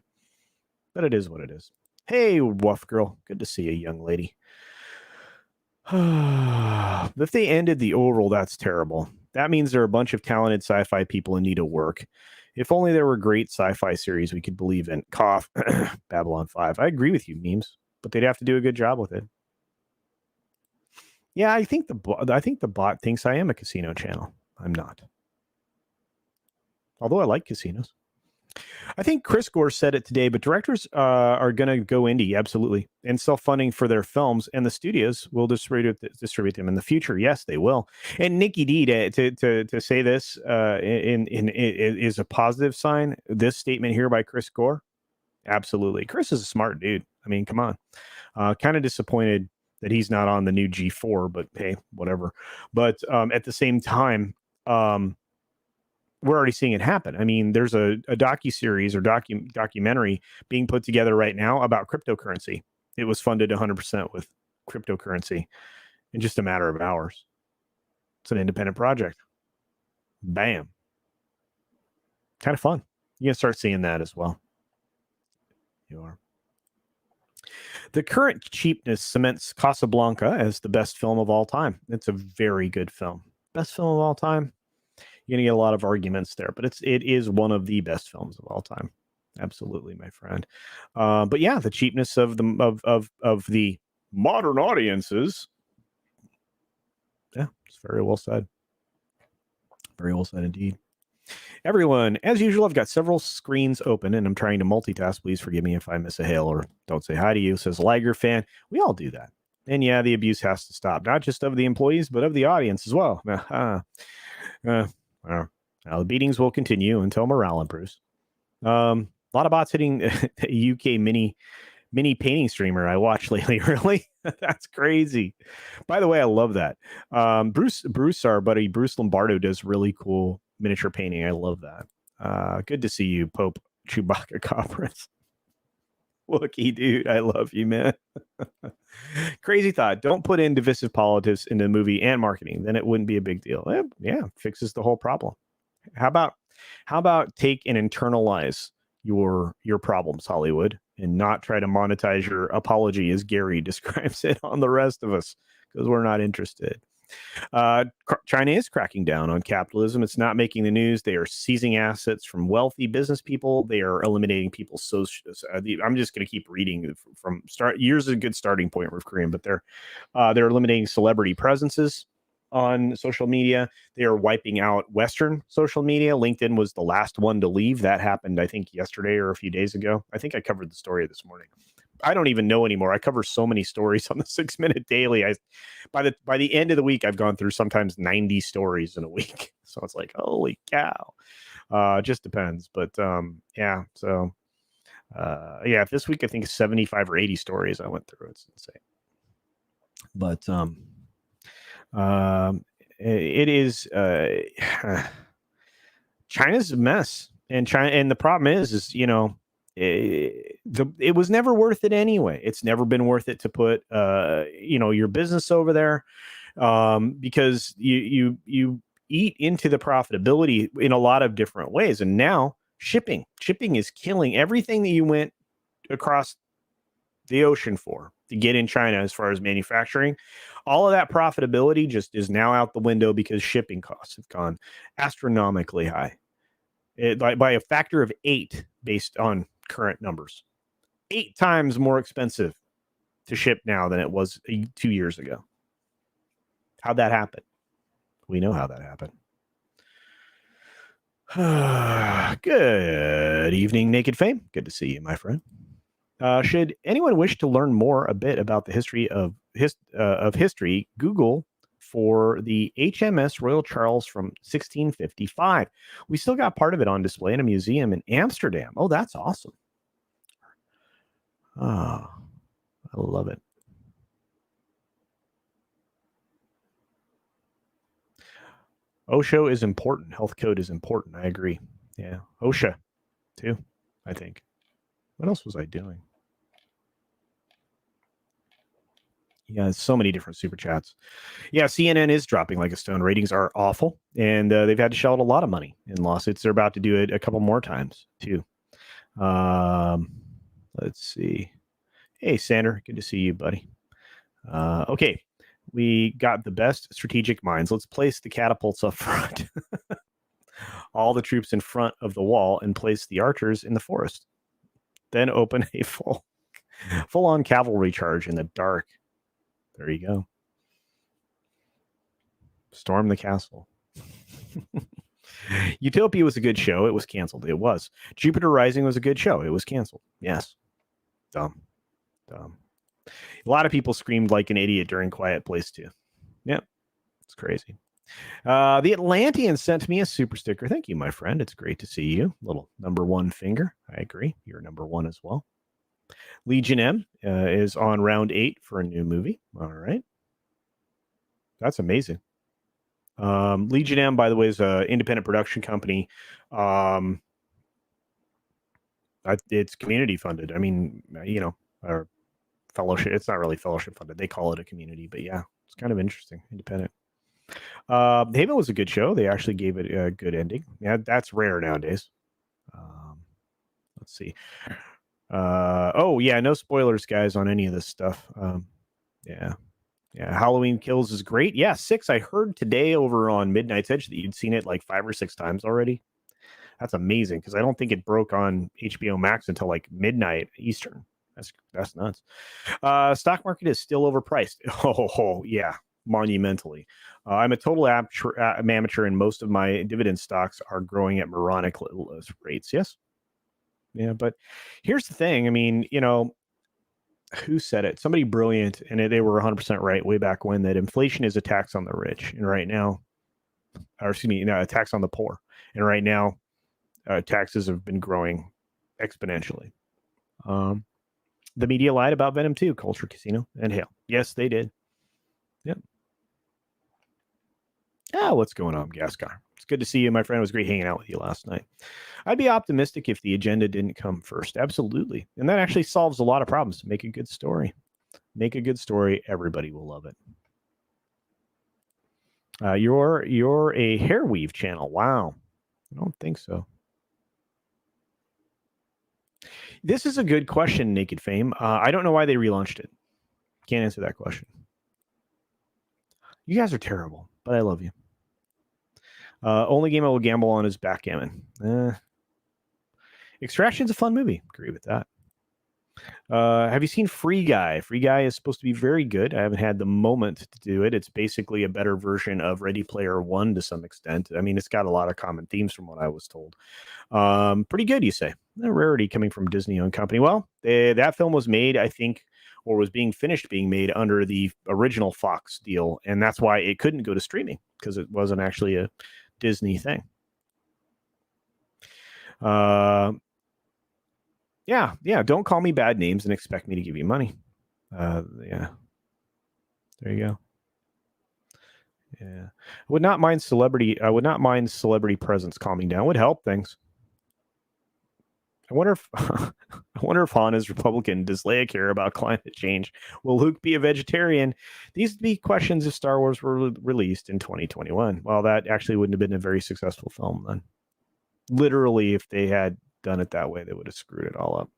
But it is what it is. Hey, Wuff Girl, good to see you, young lady. If they ended the overall, that's terrible. That means there are a bunch of talented sci-fi people in need of work. If only there were great sci-fi series we could believe in. Cough. Babylon 5. I agree with you, memes, but they'd have to do a good job with it. Yeah, I think the bot thinks I am a casino channel. I'm not. Although I like casinos. I think Chris Gore said it today, but directors are going to go indie, absolutely, and self-funding for their films, and the studios will distribute them in the future. Yes, they will. And Nikki D to say this is a positive sign. This statement here by Chris Gore, absolutely. Chris is a smart dude. I mean, come on. Kind of disappointed that he's not on the new G4, but hey, whatever. But at the same time, we're already seeing it happen. I mean, there's a docuseries or documentary being put together right now about cryptocurrency. It was funded 100% with cryptocurrency in just a matter of hours. It's an independent project. Bam. Kind of fun. You can start seeing that as well. You are. The current cheapness cements Casablanca as the best film of all time. It's a very good film. Best film of all time. You're going to get a lot of arguments there, but it is one of the best films of all time. Absolutely, my friend. But yeah, the cheapness of the modern audiences. Yeah, it's very well said. Very well said indeed. Everyone, as usual, I've got several screens open and I'm trying to multitask. Please forgive me if I miss a hail or don't say hi to you, says Liger fan. We all do that. And yeah, the abuse has to stop, not just of the employees, but of the audience as well. The beatings will continue until morale improves. A lot of bots hitting the UK mini painting streamer I watched lately. Really? That's crazy. By the way, I love that. Bruce, our buddy Bruce Lombardo does really cool miniature painting. I love that. Good to see you, Pope Chewbacca Conference. Wookie, dude, I love you, man. Crazy thought. Don't put in divisive politics in the movie and marketing. Then it wouldn't be a big deal. Yeah, fixes the whole problem. How about take and internalize your problems, Hollywood, and not try to monetize your apology as Gary describes it on the rest of us, because we're not interested. China is cracking down on capitalism. It's not making the news. They are seizing assets from wealthy business people. They are eliminating people's social. I'm just going to keep reading from start. Years is a good starting point with Korean, but they're eliminating celebrity presences on social media. They are wiping out Western social media. LinkedIn was the last one to leave. That happened, I think, yesterday or a few days ago. I think I covered the story this morning. I don't even know anymore. I cover so many stories on the 6 Minute Daily. By the end of the week, I've gone through sometimes 90 stories in a week. So it's like, holy cow. Just depends. But yeah. So yeah, this week I think 75 or 80 stories I went through. It's insane. But it is China's a mess, and the problem is it was never worth it anyway. It's never been worth it to put your business over there, because you eat into the profitability in a lot of different ways. And now shipping is killing everything that you went across the ocean for to get in China as far as manufacturing. All of that profitability just is now out the window because shipping costs have gone astronomically high, by a factor of 8 based on current numbers. 8 times more expensive to ship now than it was 2 years ago. How'd that happen? We know how that happened. Good evening, Naked Fame. Good to see you, my friend. Should anyone wish to learn more a bit about the history of history, Google for the HMS Royal Charles from 1655. We still got part of it on display in a museum in Amsterdam. Oh, that's awesome. Ah, I love it. OSHO is important. Health code is important. I agree. Yeah. OSHA, too, I think. What else was I doing? Yeah, so many different super chats. Yeah, CNN is dropping like a stone. Ratings are awful, and they've had to shell out a lot of money in lawsuits. They're about to do it a couple more times, too. Let's see. Hey, Sander, good to see you, buddy. Okay, we got the best strategic minds. Let's place the catapults up front. All the troops in front of the wall and place the archers in the forest. Then open a full-on cavalry charge in the dark. There you go. Storm the castle. Utopia was a good show. It was canceled. It was. Jupiter Rising was a good show. It was canceled. Yes. Dumb. A lot of people screamed like an idiot during Quiet Place 2. Yep. It's crazy. The Atlantean sent me a super sticker. Thank you, my friend. It's great to see you. Little number one finger. I agree. You're number one as well. Legion M is on round 8 for a new movie. All right. That's amazing. Legion M, by the way, is an independent production company. It's community funded. I mean, or fellowship. It's not really fellowship funded. They call it a community, but yeah, it's kind of interesting. Independent. Haven was a good show. They actually gave it a good ending. Yeah, that's rare nowadays. Let's see. Oh yeah, no spoilers, guys, on any of this stuff. Yeah. Halloween Kills is great. Yeah, 6. I heard today over on Midnight's Edge that you'd seen it like 5 or 6 times already. That's amazing because I don't think it broke on HBO Max until like midnight Eastern. That's nuts. Stock market is still overpriced. Oh yeah, monumentally. I'm a total amateur, and most of my dividend stocks are growing at moronic rates. Yes. Yeah, but here's the thing. I mean, who said it? Somebody brilliant, and they were 100% right way back when, that inflation is a tax on the rich, and right now, a tax on the poor, and right now, taxes have been growing exponentially. The media lied about Venom 2, CultureCasino, and Hale. Yes, they did. Yep. What's going on, Gascar? It's good to see you, my friend. It was great hanging out with you last night. I'd be optimistic if the agenda didn't come first. Absolutely. And that actually solves a lot of problems. Make a good story. Everybody will love it. You're a hair weave channel. Wow. I don't think so. This is a good question, Naked Fame. I don't know why they relaunched it. Can't answer that question. You guys are terrible, but I love you. Only game I will gamble on is backgammon. Extraction's a fun movie. Agree with that. Have you seen Free Guy? Free Guy is supposed to be very good. I haven't had the moment to do it. It's basically a better version of Ready Player One to some extent. I mean, it's got a lot of common themes from what I was told. Pretty good, you say. A rarity coming from Disney-owned company. Well, that film was made, I think, or was finished being made under the original Fox deal, and that's why it couldn't go to streaming, because it wasn't actually a Disney thing. Yeah. Don't call me bad names and expect me to give you money. Yeah. There you go. Yeah. I would not mind celebrity presence calming down. Would help things. I wonder if Han is Republican. Does Leia care about climate change? Will Luke be a vegetarian? These would be questions if Star Wars were released in 2021. Well, that actually wouldn't have been a very successful film then. Literally, if they had done it that way, they would have screwed it all up.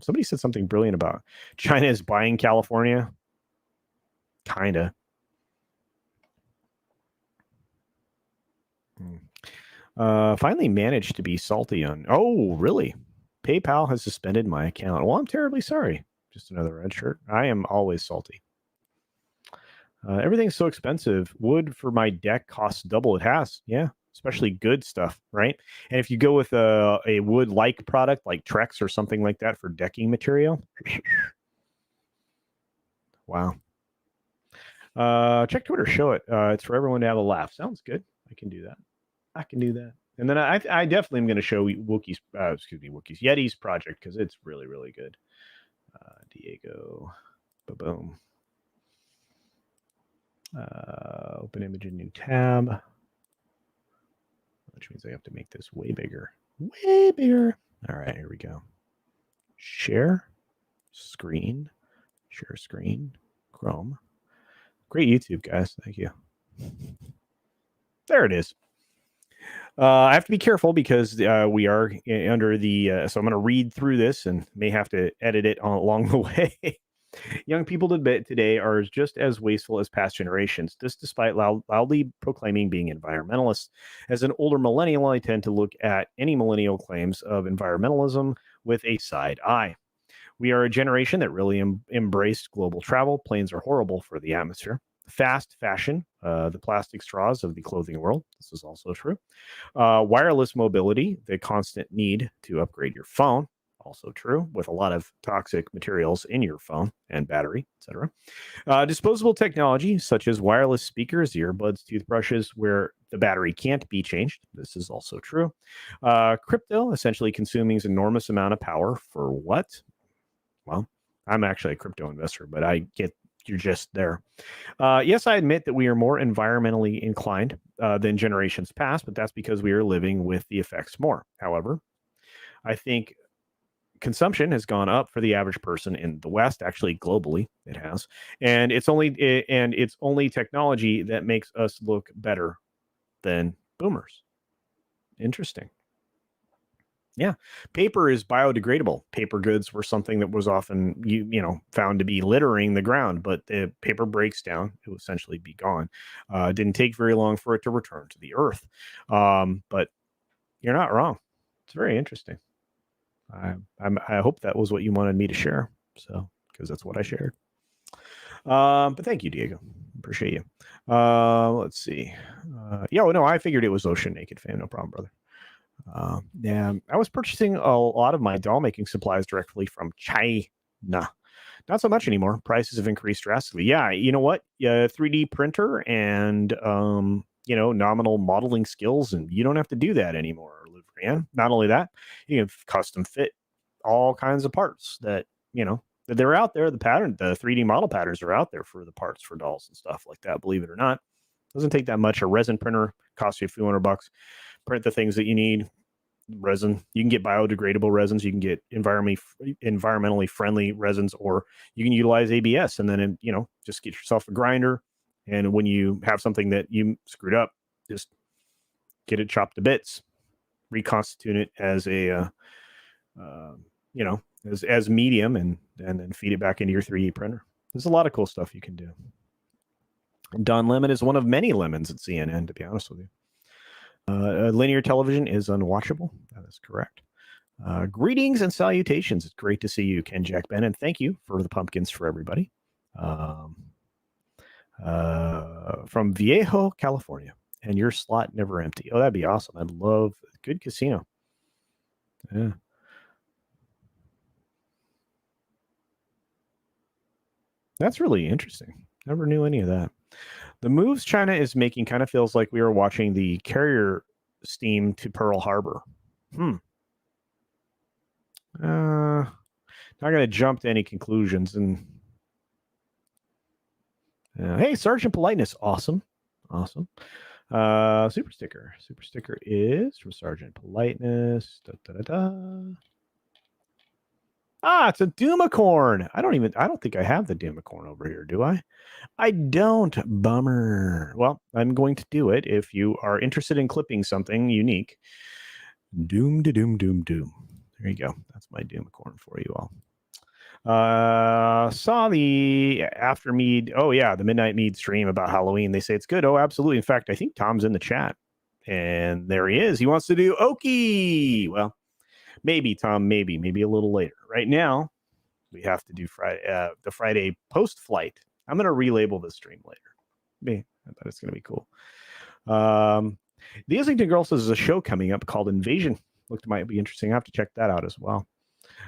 Somebody said something brilliant about China is buying California. Kinda. Finally managed to be salty on. Oh, really? PayPal has suspended my account. Well, I'm terribly sorry. Just another red shirt. I am always salty. Everything's so expensive. Wood for my deck costs double. It has. Yeah. Especially good stuff, right? And if you go with a wood-like product like Trex or something like that for decking material, wow. Check Twitter, show it. It's for everyone to have a laugh. Sounds good. I can do that. And then I definitely am going to show Yeti's project, because it's really, really good. Diego, boom. Open image in new tab. which means I have to make this way bigger. Way bigger. All right, here we go. Share screen. Share screen. Chrome. Great YouTube, guys. Thank you. There it is. I have to be careful because we are under the... so I'm going to read through this and may have to edit it along the way. Young people today are just as wasteful as past generations, this despite loudly proclaiming being environmentalists. As an older millennial, I tend to look at any millennial claims of environmentalism with a side eye. We are a generation that really embraced global travel. Planes are horrible for the atmosphere. Fast fashion, the plastic straws of the clothing world. This is also true. Wireless mobility, the constant need to upgrade your phone. Also true, with a lot of toxic materials in your phone and battery, etc. Disposable technology, such as wireless speakers, earbuds, toothbrushes, where the battery can't be changed. This is also true. Crypto, essentially consuming an enormous amount of power for what? Well, I'm actually a crypto investor, but I get you're just there. Yes, I admit that we are more environmentally inclined than generations past, but that's because we are living with the effects more. However, I think consumption has gone up for the average person in the West. Actually, globally, it has, and it's only technology that makes us look better than boomers. Interesting. Yeah, paper is biodegradable. Paper goods were something that was often found to be littering the ground, but the paper breaks down; it will essentially be gone. It didn't take very long for it to return to the earth, but you're not wrong. It's very interesting. I hope that was what you wanted me to share, so because that's what I shared. But thank you, Diego. Appreciate you. Let's see. No, I figured it was Ocean Naked Fan. No problem, brother. Yeah, I was purchasing a lot of my doll making supplies directly from China. Not so much anymore. Prices have increased drastically. Yeah, you know what? 3D printer and nominal modeling skills, and you don't have to do that anymore, Livrian. Not only that, you can custom fit all kinds of parts that that they're out there. The 3D model patterns are out there for the parts for dolls and stuff like that. Believe it or not, doesn't take that much. A resin printer costs you a few $100. Print the things that you need. Resin, you can get biodegradable resins, you can get environmentally friendly resins, or you can utilize ABS, and then just get yourself a grinder, and when you have something that you screwed up, just get it chopped to bits, reconstitute it as a as medium, and then feed it back into your 3D printer. There's a lot of cool stuff you can do. Don Lemon is one of many lemons at CNN, to be honest with you. Linear television is unwatchable. That is correct. Greetings and salutations. It's great to see you, Ken Jack Ben, and thank you for the pumpkins for everybody. From Viejo, California, and your slot never empty. Oh, that'd be awesome. I'd love good casino. Yeah. That's really interesting. Never knew any of that. The moves China is making kind of feels like we are watching the carrier steam to Pearl Harbor. Not going to jump to any conclusions. And hey, Sergeant Politeness, awesome. Super sticker is from Sergeant Politeness. It's a Doomacorn. I don't think I have the Doomacorn over here, do I? I don't. Bummer. Well, I'm going to do it if you are interested in clipping something unique. Doom. There you go. That's my Doomacorn for you all. Saw the after mead. Oh yeah, the midnight mead stream about Halloween. They say it's good. Oh, absolutely. In fact, I think Tom's in the chat, and there he is. He wants to do Okie. Well, maybe Tom. Maybe a little later. Right now, we have to do the Friday post flight. I'm going to relabel this stream later. I bet it's going to be cool. The Islington Girl says there's a show coming up called Invasion. Looked might be interesting. I have to check that out as well.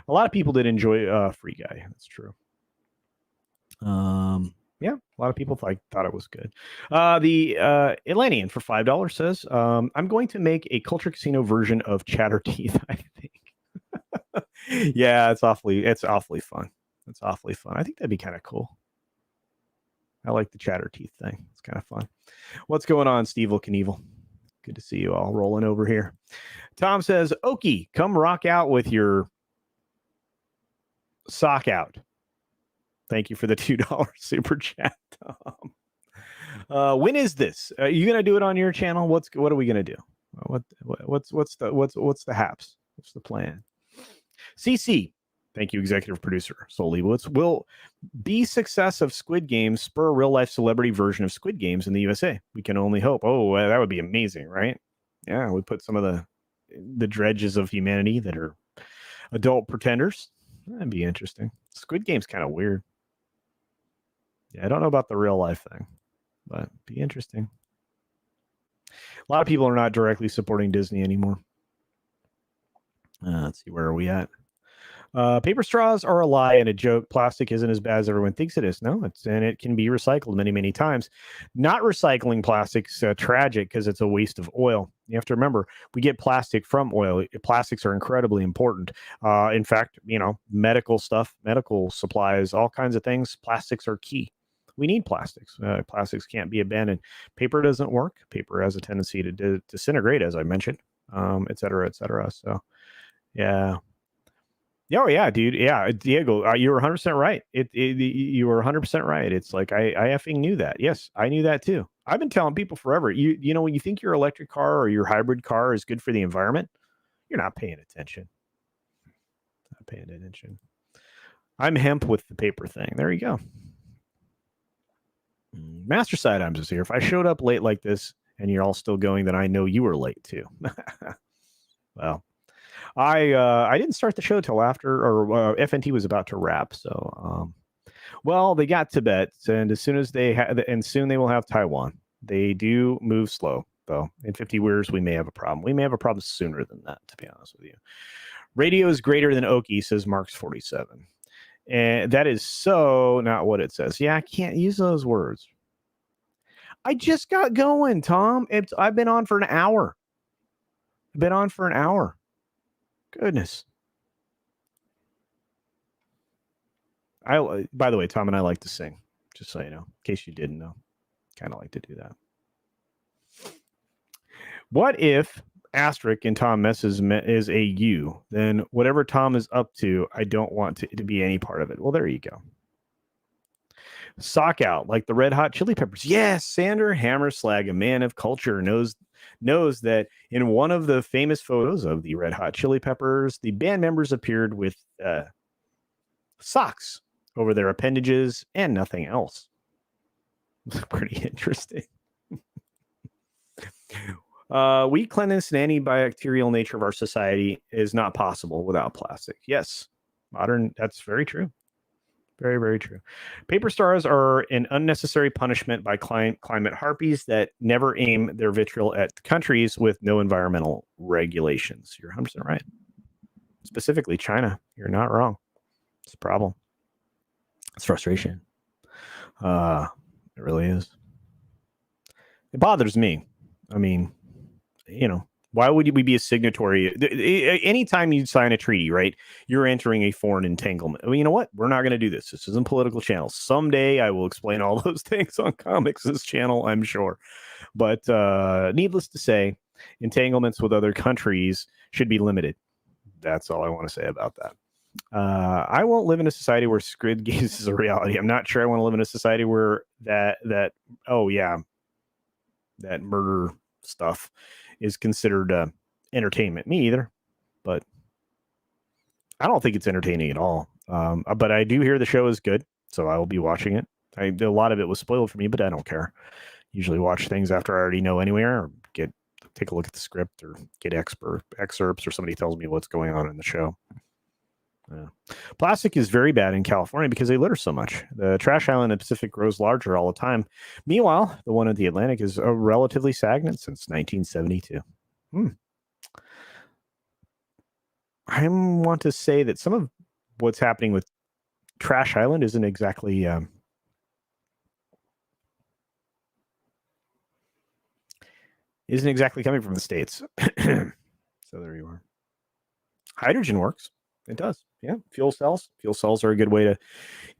A lot of people did enjoy Free Guy. That's true. Yeah, a lot of people thought it was good. The Atlantean for $5 says, I'm going to make a CultureCasino version of Chatter Teeth, I think. Yeah, it's awfully fun. It's awfully fun. I think that'd be kind of cool. I like the Chatter Teeth thing. It's kind of fun. What's going on, Steve Knievel? Good to see you all rolling over here. Tom says, Okie, come rock out with your sock out. Thank you for the $2 super chat, Tom. When is this? Are you gonna do it on your channel? What are we gonna do? What's the haps? What's the plan? CC, thank you, executive producer Sol Leibowitz. Will be success of Squid Games spur a real life celebrity version of Squid Games in the USA? We can only hope. Oh, that would be amazing, right? Yeah, we put some of the dredges of humanity that are adult pretenders. That'd be interesting. Squid Game's kind of weird. Yeah, I don't know about the real life thing, but be interesting. A lot of people are not directly supporting Disney anymore. Let's see, where are we at? Paper straws are a lie and a joke. Plastic isn't as bad as everyone thinks it is. No, and it can be recycled many, many times. Not recycling plastic's tragic because it's a waste of oil. You have to remember, we get plastic from oil. Plastics are incredibly important. In fact, medical stuff, medical supplies, all kinds of things, plastics are key. We need plastics. Plastics can't be abandoned. Paper doesn't work. Paper has a tendency to disintegrate, as I mentioned, et cetera, et cetera. So, yeah. Oh yeah, dude. Yeah, Diego, you were 100% right. You were 100% right. It's like I effing knew that. Yes, I knew that too. I've been telling people forever. You know, when you think your electric car or your hybrid car is good for the environment, you're not paying attention. Not paying attention. I'm hemp with the paper thing. There you go. Master Sidearms is here. If I showed up late like this and you're all still going, then I know you were late too. Well. I didn't start the show till after, or FNT was about to wrap. So, well, they got Tibet, and as soon as and soon they will have Taiwan. They do move slow, though. In 50 years, we may have a problem. We may have a problem sooner than that, to be honest with you. Radio is greater than Okie, says Marks 47, and that is so not what it says. Yeah, I can't use those words. I just got going, Tom. I've been on for an hour. Goodness. By the way, Tom and I like to sing, just so you know, in case you didn't know. Kind of like to do that. What if asterisk in Tom Messes is a you? Then whatever Tom is up to, I don't want to be any part of it. Well, there you go. Sock out, like the Red Hot Chili Peppers. Yes, Sander Hammerslag, a man of culture, knows that in one of the famous photos of the Red Hot Chili Peppers, the band members appeared with socks over their appendages and nothing else. Pretty interesting. Weak cleanliness and antibacterial nature of our society is not possible without plastic. Yes, that's very true. Very, very true. Paper stars are an unnecessary punishment by climate harpies that never aim their vitriol at countries with no environmental regulations. You're 100% right. Specifically, China. You're not wrong. It's a problem. It's frustration. It really is. It bothers me. I mean, why would we be a signatory? Anytime you sign a treaty, right, you're entering a foreign entanglement. Well, you know what? We're not going to do this. This isn't political channel. Someday I will explain all those things on Comics' channel, I'm sure. But needless to say, entanglements with other countries should be limited. That's all I want to say about that. I won't live in a society where Squid Games is a reality. I'm not sure I want to live in a society where that murder stuff is considered entertainment. Me either, but I don't think it's entertaining at all. But I do hear the show is good, so I will be watching it. A lot of it was spoiled for me, but I don't care. Usually watch things after I already know anyway, or take a look at the script, or get excerpts, or somebody tells me what's going on in the show. Plastic is very bad in California because they litter so much. The trash island in the Pacific grows larger all the time. Meanwhile, the one in the Atlantic is relatively stagnant since 1972. I want to say that some of what's happening with Trash Island isn't exactly coming from the States. So there you are. Hydrogen works. It does. Yeah. Fuel cells. Fuel cells are a good way to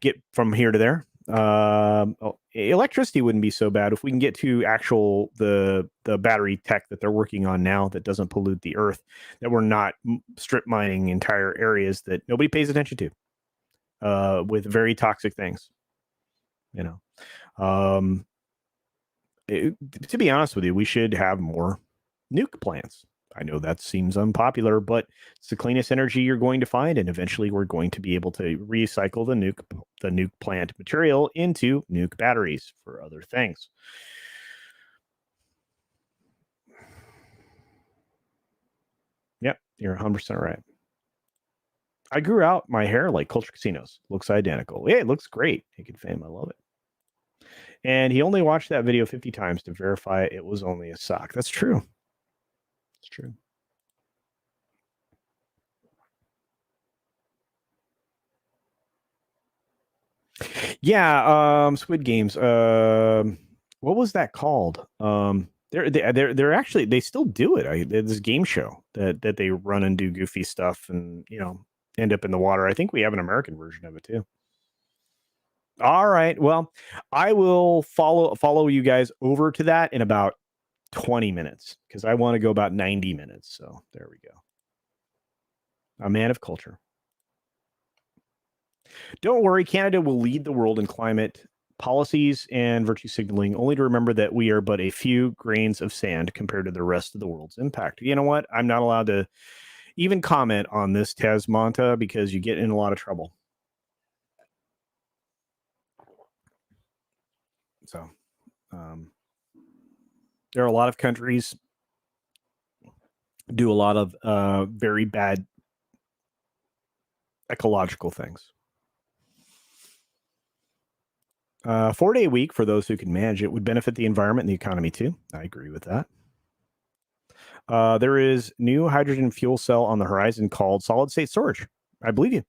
get from here to there. Electricity wouldn't be so bad if we can get to actual the battery tech that they're working on now that doesn't pollute the earth, that we're not strip mining entire areas that nobody pays attention to with very toxic things. You know, to be honest with you, we should have more nuke plants. I know that seems unpopular, but it's the cleanest energy you're going to find, and eventually we're going to be able to recycle the nuke plant material into nuke batteries for other things. Yep, you're 100% right. I grew out my hair like CultureCasinos. Looks identical. Yeah, it looks great. Naked Fame, I love it. And he only watched that video 50 times to verify it was only a sock. That's true. It's true. Yeah, Squid Games. What was that called? They're actually, they still do it. This game show that they run and do goofy stuff and end up in the water. I think we have an American version of it too. All right. Well, I will follow you guys over to that in about 20 minutes because I want to go about 90 minutes. So there we go. A man of culture. Don't worry, Canada will lead the world in climate policies and virtue signaling, only to remember that we are but a few grains of sand compared to the rest of the world's impact. You know what? I'm not allowed to even comment on this, Tasmanta, because you get in a lot of trouble. So, there are a lot of countries do a lot of very bad ecological things. 4-day week for those who can manage it would benefit the environment and the economy too. I agree with that. There is new hydrogen fuel cell on the horizon called solid state storage. I believe you.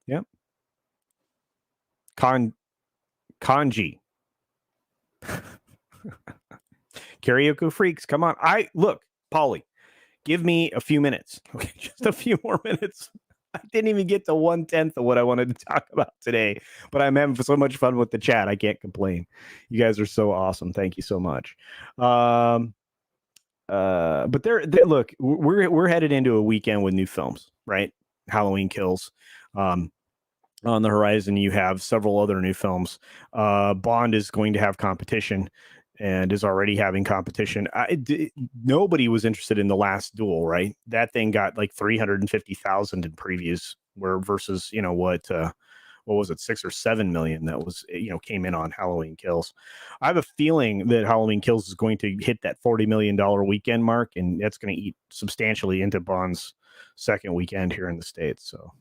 Yep. Kanji. Karaoke freaks, come on. Look, Polly, give me a few minutes. Okay, just a few more minutes. I didn't even get to 1/10 of what I wanted to talk about today, but I'm having so much fun with the chat. I can't complain. You guys are so awesome. Thank you so much. But look, we're headed into a weekend with new films, right? Halloween Kills. On the horizon, you have several other new films. Bond is going to have competition and is already having competition. Nobody was interested in The Last Duel, right? That thing got like 350,000 in previews, versus what was it, 6 or 7 million that was came in on Halloween Kills. I have a feeling that Halloween Kills is going to hit that $40 million weekend mark, and that's going to eat substantially into Bond's second weekend here in the States. So.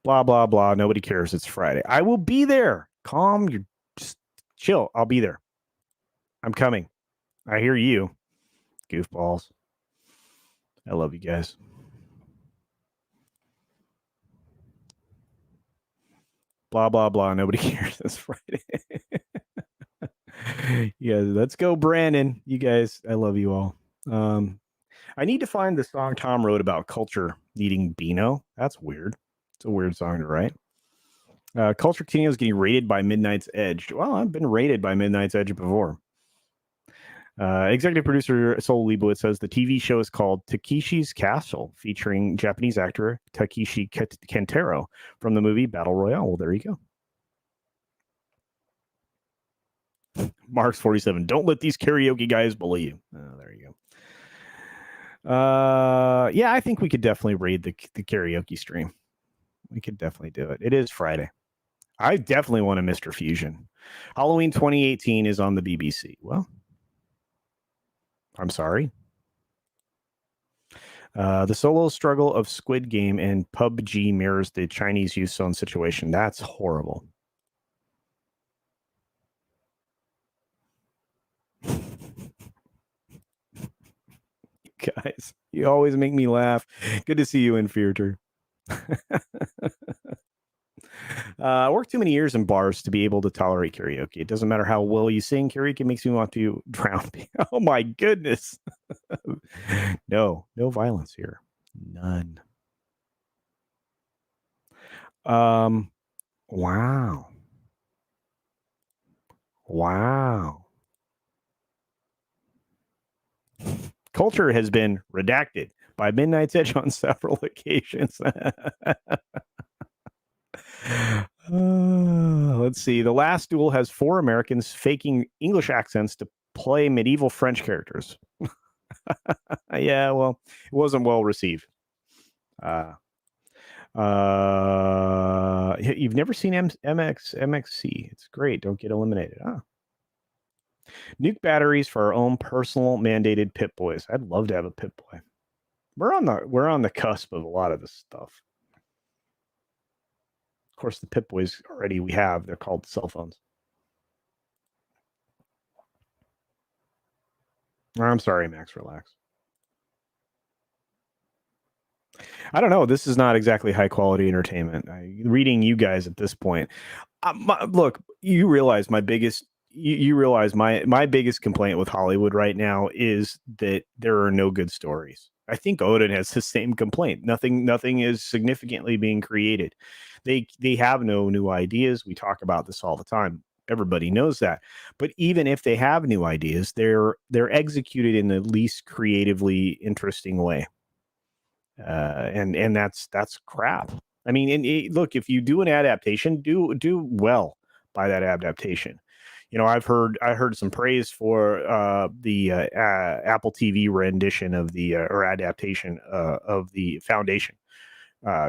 Blah blah blah. Nobody cares. It's Friday. I will be there. Calm. You're just chill. I'll be there. I'm coming. I hear you, goofballs. I love you guys. Blah blah blah. Nobody cares. It's Friday. Yeah, let's go, Brandon. You guys, I love you all. I need to find the song Tom wrote about culture needing Beano. That's weird. It's a weird song to write. CultureCasino is getting rated by Midnight's Edge. Well, I've been rated by Midnight's Edge before. Executive producer Sol Leibowitz says the TV show is called Takeshi's Castle, featuring Japanese actor Takeshi Kentaro from the movie Battle Royale. Well, there you go. Mark's 47. Don't let these karaoke guys bully you. Oh, there you go. Yeah, I think we could definitely raid the karaoke stream. We could definitely do it. It is Friday. I definitely want a Mr. Fusion. Halloween 2018 is on the BBC. Well, I'm sorry. The solo struggle of Squid Game and PUBG mirrors the Chinese youth zone situation. That's horrible. Guys, you always make me laugh. Good to see you in Fearter. I worked too many years in bars to be able to tolerate karaoke. It doesn't matter how well you sing. Karaoke makes me want to drown. Oh my goodness. No violence here. None. Wow. Wow. Culture has been redacted by Midnight's Edge on several occasions. Let's see. The Last Duel has 4 Americans faking English accents to play medieval French characters. Yeah, well, it wasn't well received. You've never seen MXC. It's great. Don't get eliminated. Nuke batteries for our own personal mandated Pip Boys. I'd love to have a Pip Boy. We're on the cusp of a lot of this stuff. Of course, the Pip Boys already we have. They're called cell phones. I'm sorry, Max. Relax. I don't know. This is not exactly high quality entertainment. Reading you guys at this point. Look, you realize my biggest. You realize my biggest complaint with Hollywood right now is that there are no good stories. I think Odin has the same complaint. Nothing is significantly being created. They have no new ideas. We talk about this all the time. Everybody knows that. But even if they have new ideas, they're executed in the least creatively interesting way. And that's crap. I mean, look, if you do an adaptation, do well by that adaptation. You know, I heard some praise for the Apple TV rendition of the or adaptation of the Foundation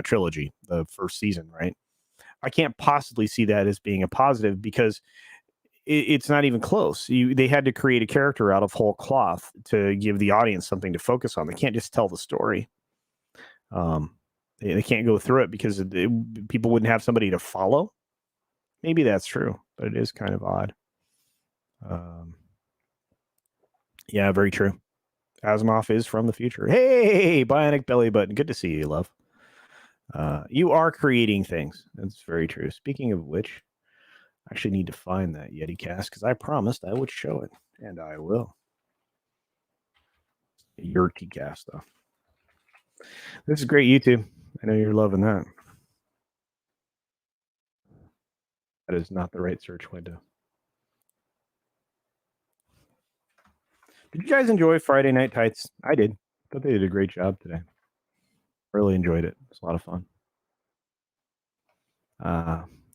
trilogy, the first season, right? I can't possibly see that as being a positive because it's not even close. They had to create a character out of whole cloth to give the audience something to focus on. They can't just tell the story. They can't go through it because people wouldn't have somebody to follow. Maybe that's true, but it is kind of odd. Yeah, very true. Asimov is from the future. Hey, Bionic Belly Button. Good to see you, love. You are creating things. That's very true. Speaking of which, I actually need to find that Yeti cast because I promised I would show it, and I will. Yeti cast, though. This is great, YouTube. I know you're loving that. That is not the right search window. Did you guys enjoy Friday Night Tights? I did. Thought they did a great job today. Really enjoyed it. It's a lot of fun.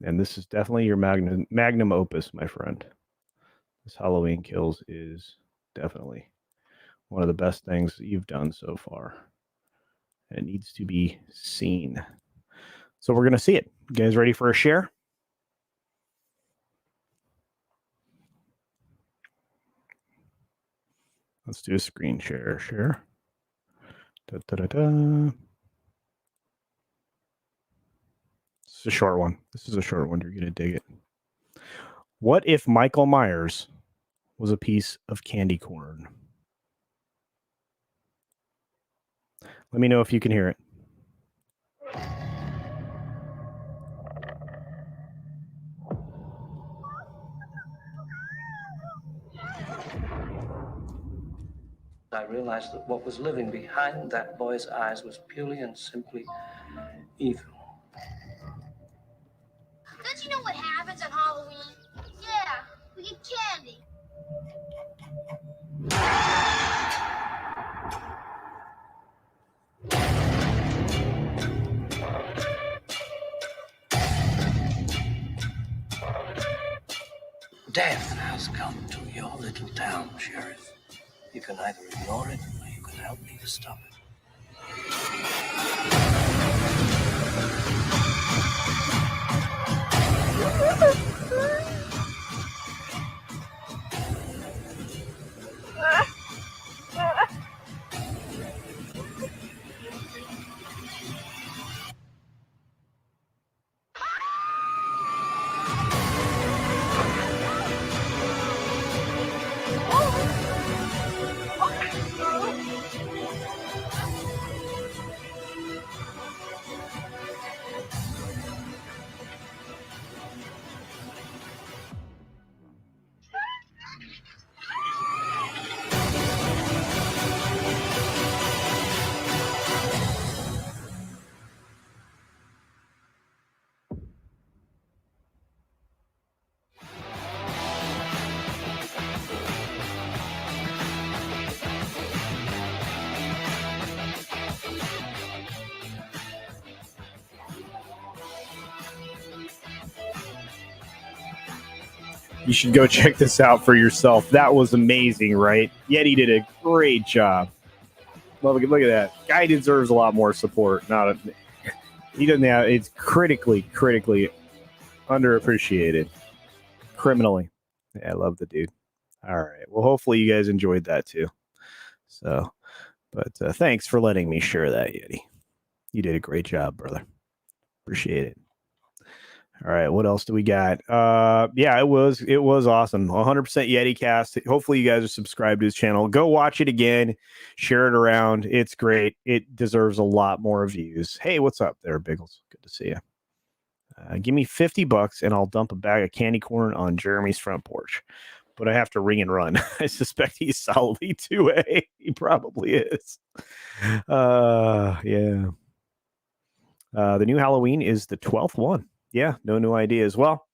And this is definitely your magnum opus, my friend. This Halloween Kills is definitely one of the best things that you've done so far. And it needs to be seen. So we're going to see it. You guys ready for a share? Let's do a screen share. Share. Da, da, da, da. This is a short one. You're going to dig it. What if Michael Myers was a piece of candy corn? Let me know if you can hear it. I realized that what was living behind that boy's eyes was purely and simply evil. Don't you know what happens on Halloween? Yeah, we get candy. Death has come to your little town, Sheriff. You can either ignore it or you can help me to stop it. You should go check this out for yourself. That was amazing, right? Yeti did a great job. Look at that. Guy deserves a lot more support. He doesn't have. It's critically underappreciated. Criminally. Yeah, I love the dude. All right. Well, hopefully you guys enjoyed that too. So, but thanks for letting me share that, Yeti. You did a great job, brother. Appreciate it. All right, what else do we got? Yeah, it was awesome. 100% Yeti cast. Hopefully you guys are subscribed to his channel. Go watch it again, share it around. It's great. It deserves a lot more views. Hey, what's up there, Biggles? Good to see you. Give me $50 and I'll dump a bag of candy corn on Jeremy's front porch. But I have to ring and run. I suspect he's solidly 2A. He probably is. Yeah. The new Halloween is the 12th one. Yeah, no new ideas. Well,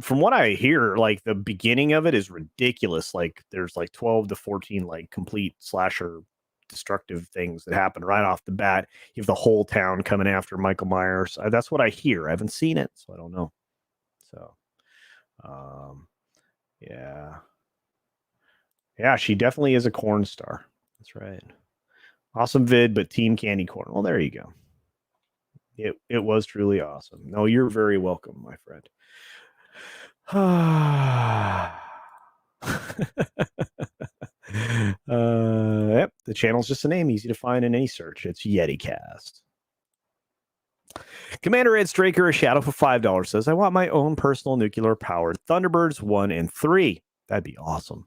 from what I hear, like the beginning of it is ridiculous. Like there's like 12 to 14 like complete slasher destructive things that happen right off the bat. You have the whole town coming after Michael Myers. That's what I hear. I haven't seen it, so I don't know. So, yeah, she definitely is a corn star. That's right. Awesome vid, but Team Candy Corn. Well, there you go. It was truly awesome. No, you're very welcome, my friend. Yep, the channel's just a name, easy to find in any search. It's YetiCast. Commander Ed Straker, a shadow for $5 says, I want my own personal nuclear powered Thunderbirds 1 and 3. That'd be awesome.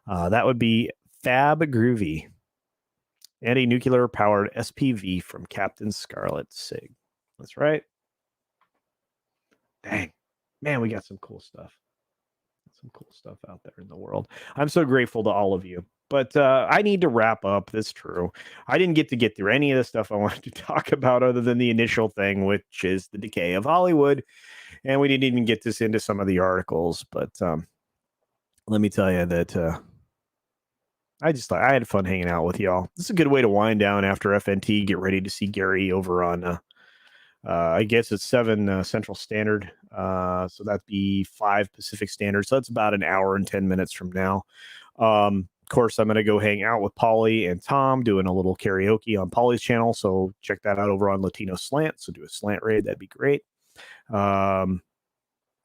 That would be fab groovy. And a nuclear powered SPV from Captain Scarlet Sig. That's right. Dang. Man, we got some cool stuff. Some cool stuff out there in the world. I'm so grateful to all of you. But I need to wrap up. That's true. I didn't get through any of the stuff I wanted to talk about other than the initial thing, which is the decay of Hollywood. And we didn't even get this into some of the articles. But let me tell you that I had fun hanging out with y'all. This is a good way to wind down after FNT. Get ready to see Gary over on I guess it's 7 Central Standard. So that'd be 5 Pacific Standard. So that's about an hour and 10 minutes from now. Of course, I'm going to go hang out with Polly and Tom doing a little karaoke on Polly's channel. So check that out over on Latino Slant. So do a slant raid. That'd be great. I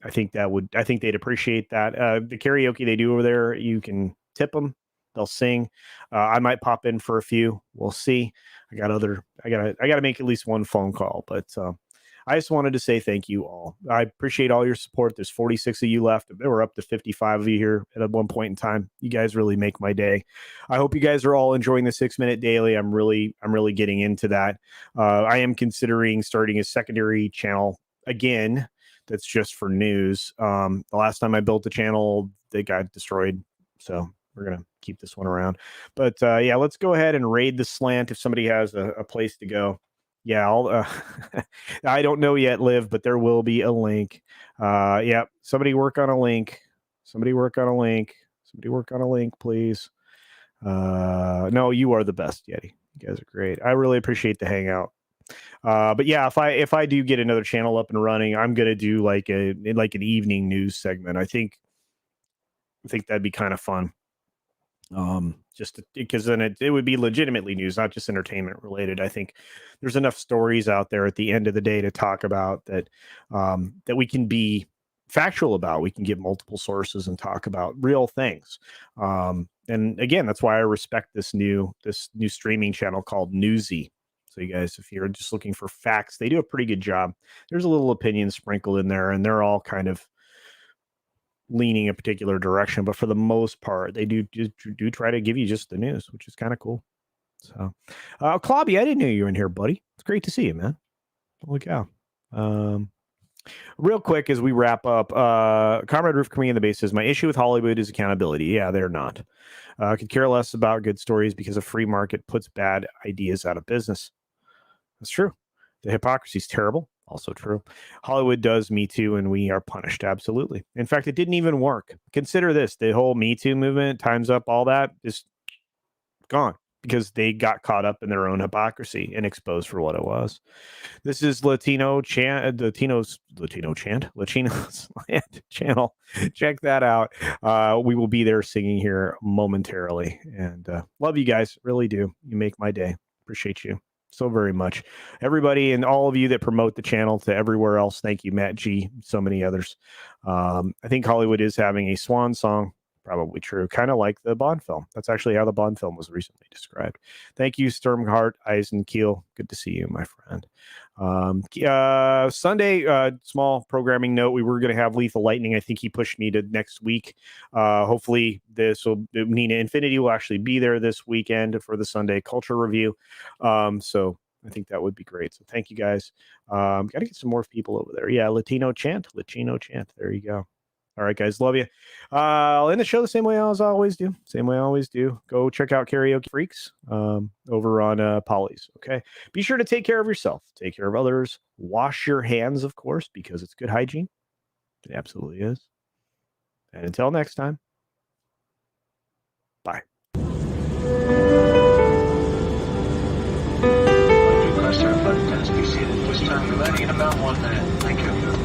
think they'd appreciate that. The karaoke they do over there, you can tip them. They'll sing. I might pop in for a few. We'll see. I gotta make at least one phone call, but I just wanted to say thank you all. I appreciate all your support. There's 46 of you left. There were up to 55 of you here at one point in time. You guys really make my day. I hope you guys are all enjoying the 6-minute daily. I'm really getting into that. I am considering starting a secondary channel again. That's just for news. The last time I built the channel, they got destroyed. So we're going to keep this one around. But yeah, let's go ahead and raid the slant if somebody has a place to go. Yeah, I don't know yet, Liv, but there will be a link. Yeah, somebody work on a link. Somebody work on a link, please. No, you are the best, Yeti. You guys are great. I really appreciate the hangout. But yeah, if I do get another channel up and running, I'm gonna do like an evening news segment. I think that'd be kind of fun. Just because then it would be legitimately news, not just entertainment related. I think there's enough stories out there at the end of the day to talk about that we can be factual about. We can give multiple sources and talk about real things. And again, that's why I respect this new streaming channel called Newsy. So you guys, if you're just looking for facts, they do a pretty good job. There's a little opinion sprinkled in there, and they're all kind of leaning a particular direction, but for the most part, they do try to give you just the news, which is kind of cool. So, Clobby, I didn't know you were in here, buddy. It's great to see you, man. Holy cow. Real quick as we wrap up, Comrade Roof coming in the base says, my issue with Hollywood is accountability. Yeah, they're not. Could care less about good stories because a free market puts bad ideas out of business. That's true. The hypocrisy is terrible. Also true. Hollywood does Me Too and we are punished. Absolutely. In fact, it didn't even work. Consider this. The whole Me Too movement, Time's Up, all that is gone. because they got caught up in their own hypocrisy and exposed for what it was. This is Latino's Land channel. Check that out. We will be there singing here momentarily. And love you guys. Really do. You make my day. Appreciate you so very much. Everybody and all of you that promote the channel to everywhere else. Thank you, Matt G. So many others. I think Hollywood is having a swan song. Probably true. Kind of like the Bond film. That's actually how the Bond film was recently described. Thank you, Sturmhart Eisenkeel. Good to see you, my friend. Sunday, small programming note. We were going to have Lethal Lightning. I think he pushed me to next week. Hopefully Nina Infinity will actually be there this weekend for the Sunday culture review. So I think that would be great. So thank you guys. Got to get some more people over there. Yeah. Latino chant. There you go. All right, guys. Love you. I'll end the show the same way I always do. Go check out Karaoke Freaks over on Polly's. Okay. Be sure to take care of yourself. Take care of others. Wash your hands, of course, because it's good hygiene. It absolutely is. And until next time, bye. Please be seated. This time, we're landing in about 1 minute. Thank you.